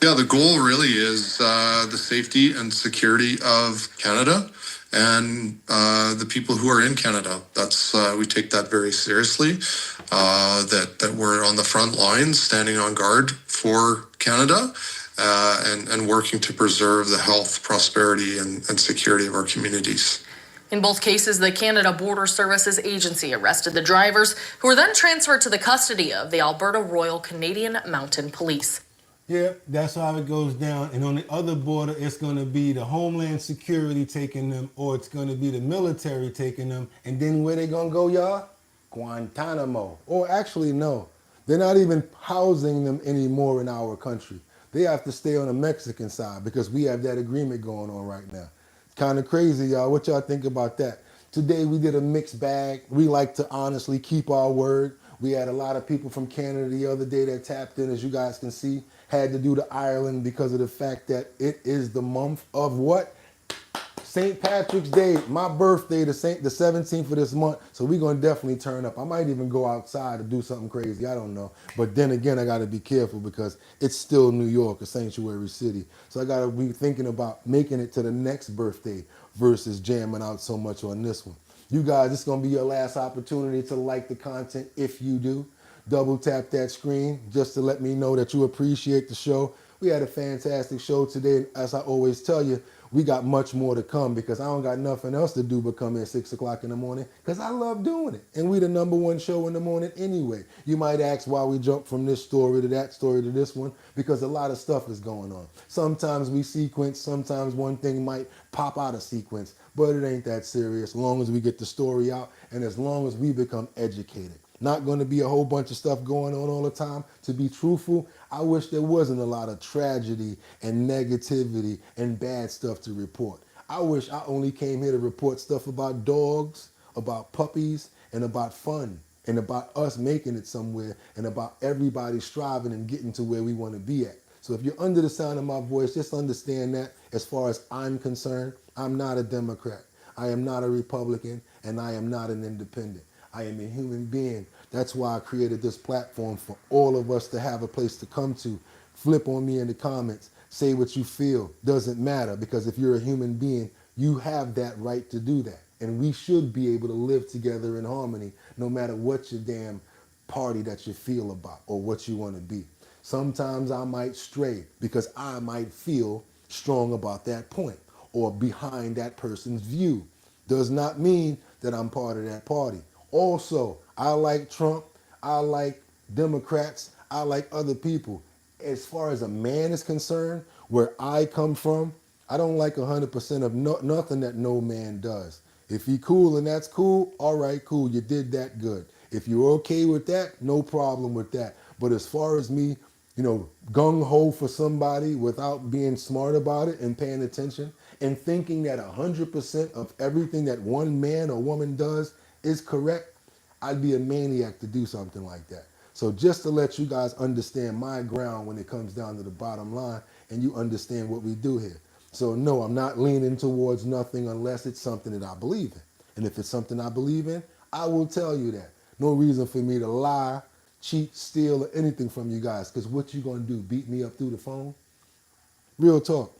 Yeah, the goal really is the safety and security of Canada and the people who are in Canada. That's we take that very seriously. That we're on the front lines, standing on guard for Canada, and working to preserve the health, prosperity, and security of our communities. In both cases, the Canada Border Services Agency arrested the drivers, who were then transferred to the custody of the Alberta Royal Canadian Mounted Police. Yeah, that's how it goes down. And on the other border, it's going to be the Homeland Security taking them, or it's going to be the military taking them. And then where they going to go, y'all? Guantanamo. Or actually, no. They're not even housing them anymore in our country. They have to stay on the Mexican side because we have that agreement going on right now. It's kind of crazy, y'all. What y'all think about that? Today, we did a mixed bag. We like to honestly keep our word. We had a lot of people from Canada the other day that tapped in, as you guys can see. Had to do to Ireland because of the fact that it is the month of what? St. Patrick's Day, my birthday, the 17th of this month. So we're going to definitely turn up. I might even go outside to do something crazy. I don't know. But then again, I got to be careful because it's still New York, a sanctuary city. So I got to be thinking about making it to the next birthday versus jamming out so much on this one. You guys, it's going to be your last opportunity to like the content if you do. Double tap that screen just to let me know that you appreciate the show. We had a fantastic show today. As I always tell you, we got much more to come because I don't got nothing else to do but come here at 6 o'clock in the morning because I love doing it. And we the #1 show in the morning anyway. You might ask why we jump from this story to that story to this one, because a lot of stuff is going on. Sometimes we sequence, sometimes one thing might pop out of sequence, but it ain't that serious as long as we get the story out and as long as we become educated. Not going to be a whole bunch of stuff going on all the time. To be truthful, I wish there wasn't a lot of tragedy and negativity and bad stuff to report. I wish I only came here to report stuff about dogs, about puppies, and about fun, and about us making it somewhere, and about everybody striving and getting to where we want to be at. So if you're under the sound of my voice, just understand that as far as I'm concerned, I'm not a Democrat. I am not a Republican, and I am not an independent. I am a human being. That's why I created this platform for all of us to have a place to come to. Flip on me in the comments. Say what you feel. Doesn't matter, because if you're a human being, you have that right to do that. And we should be able to live together in harmony no matter what your damn party that you feel about or what you want to be. Sometimes I might stray because I might feel strong about that point or behind that person's view. Does not mean that I'm part of that party. Also, I like Trump, I like Democrats, I like other people. As far as a man is concerned, where I come from, I don't like 100% of nothing that no man does. If he cool and that's cool, all right, cool, you did that good. If you're okay with that, no problem with that. But as far as me, gung-ho for somebody without being smart about it and paying attention and thinking that 100% of everything that one man or woman does is correct, I'd be a maniac to do something like that. So just to let you guys understand my ground when it comes down to the bottom line and you understand what we do here. So no, I'm not leaning towards nothing unless it's something that I believe in. And if it's something I believe in, I will tell you that. No reason for me to lie, cheat, steal, or anything from you guys, because what you gonna do, beat me up through the phone? Real talk.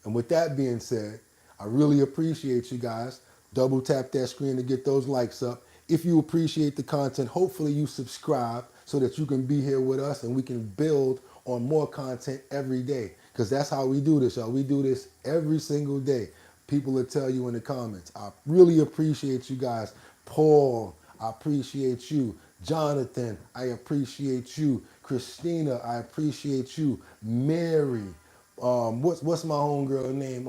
And with that being said, I really appreciate you guys. Double tap that screen to get those likes up. If you appreciate the content, hopefully you subscribe so that you can be here with us and we can build on more content every day. Because that's how we do this, y'all. We do this every single day. People will tell you in the comments. I really appreciate you guys. Paul, I appreciate you. Jonathan, I appreciate you. Christina, I appreciate you. Mary, what's my homegirl name?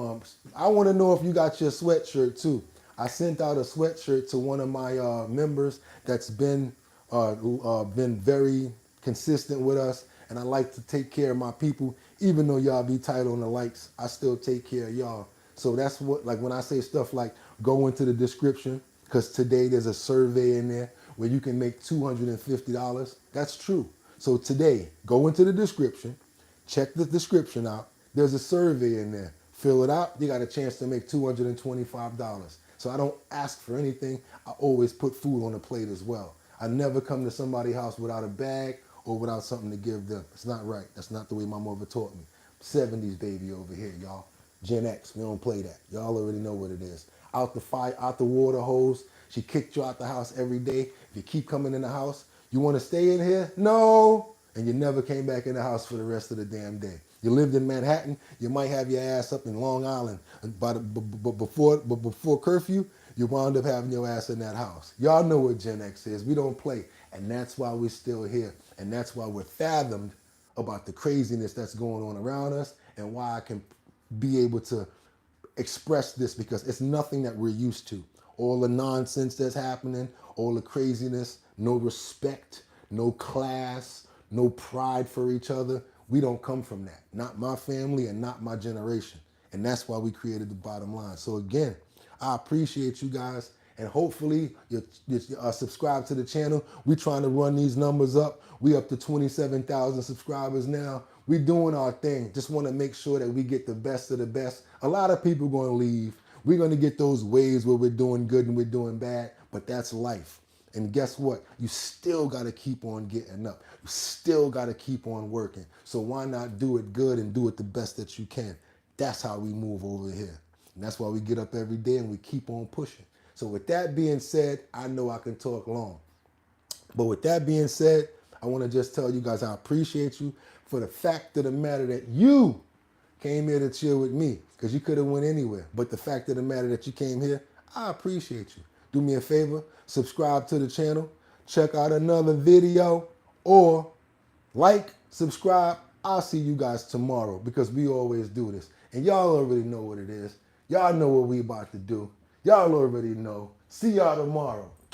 I want to know if you got your sweatshirt too. I sent out a sweatshirt to one of my members that's been very consistent with us, and I like to take care of my people. Even though y'all be tight on the likes, I still take care of y'all. So that's what, like when I say stuff like go into the description, because today there's a survey in there where you can make $250. That's true. So today, go into the description, check the description out. There's a survey in there. Fill it out. You got a chance to make $225. So I don't ask for anything. I always put food on the plate as well. I never come to somebody's house without a bag or without something to give them. It's not right. That's not the way my mother taught me. 70s baby over here, y'all. Gen X, we don't play that. Y'all already know what it is. Out the fire, out the water hose. She kicked you out the house every day. If you keep coming in the house, you want to stay in here? No. And you never came back in the house for the rest of the damn day. You lived in Manhattan, you might have your ass up in Long Island. But before curfew, you wound up having your ass in that house. Y'all know what Gen X is. We don't play. And that's why we're still here. And that's why we're fathomed about the craziness that's going on around us and why I can be able to express this, because it's nothing that we're used to. All the nonsense that's happening, all the craziness, no respect, no class, no pride for each other. We don't come from that. Not my family and not my generation. And that's why we created the bottom line. So again, I appreciate you guys. And hopefully you subscribe to the channel. We're trying to run these numbers up. We up to 27,000 subscribers now. We're doing our thing. Just want to make sure that we get the best of the best. A lot of people going to leave. We're going to get those waves where we're doing good and we're doing bad. But that's life. And guess what? You still got to keep on getting up. You still got to keep on working. So why not do it good and do it the best that you can? That's how we move over here. And that's why we get up every day and we keep on pushing. So with that being said, I know I can talk long. But with that being said, I want to just tell you guys I appreciate you for the fact of the matter that you came here to chill with me, because you could have went anywhere. But the fact of the matter that you came here, I appreciate you. Do me a favor, subscribe to the channel, check out another video, or like, subscribe. I'll see you guys tomorrow, because we always do this. And y'all already know what it is. Y'all know what we about to do. Y'all already know. See y'all tomorrow.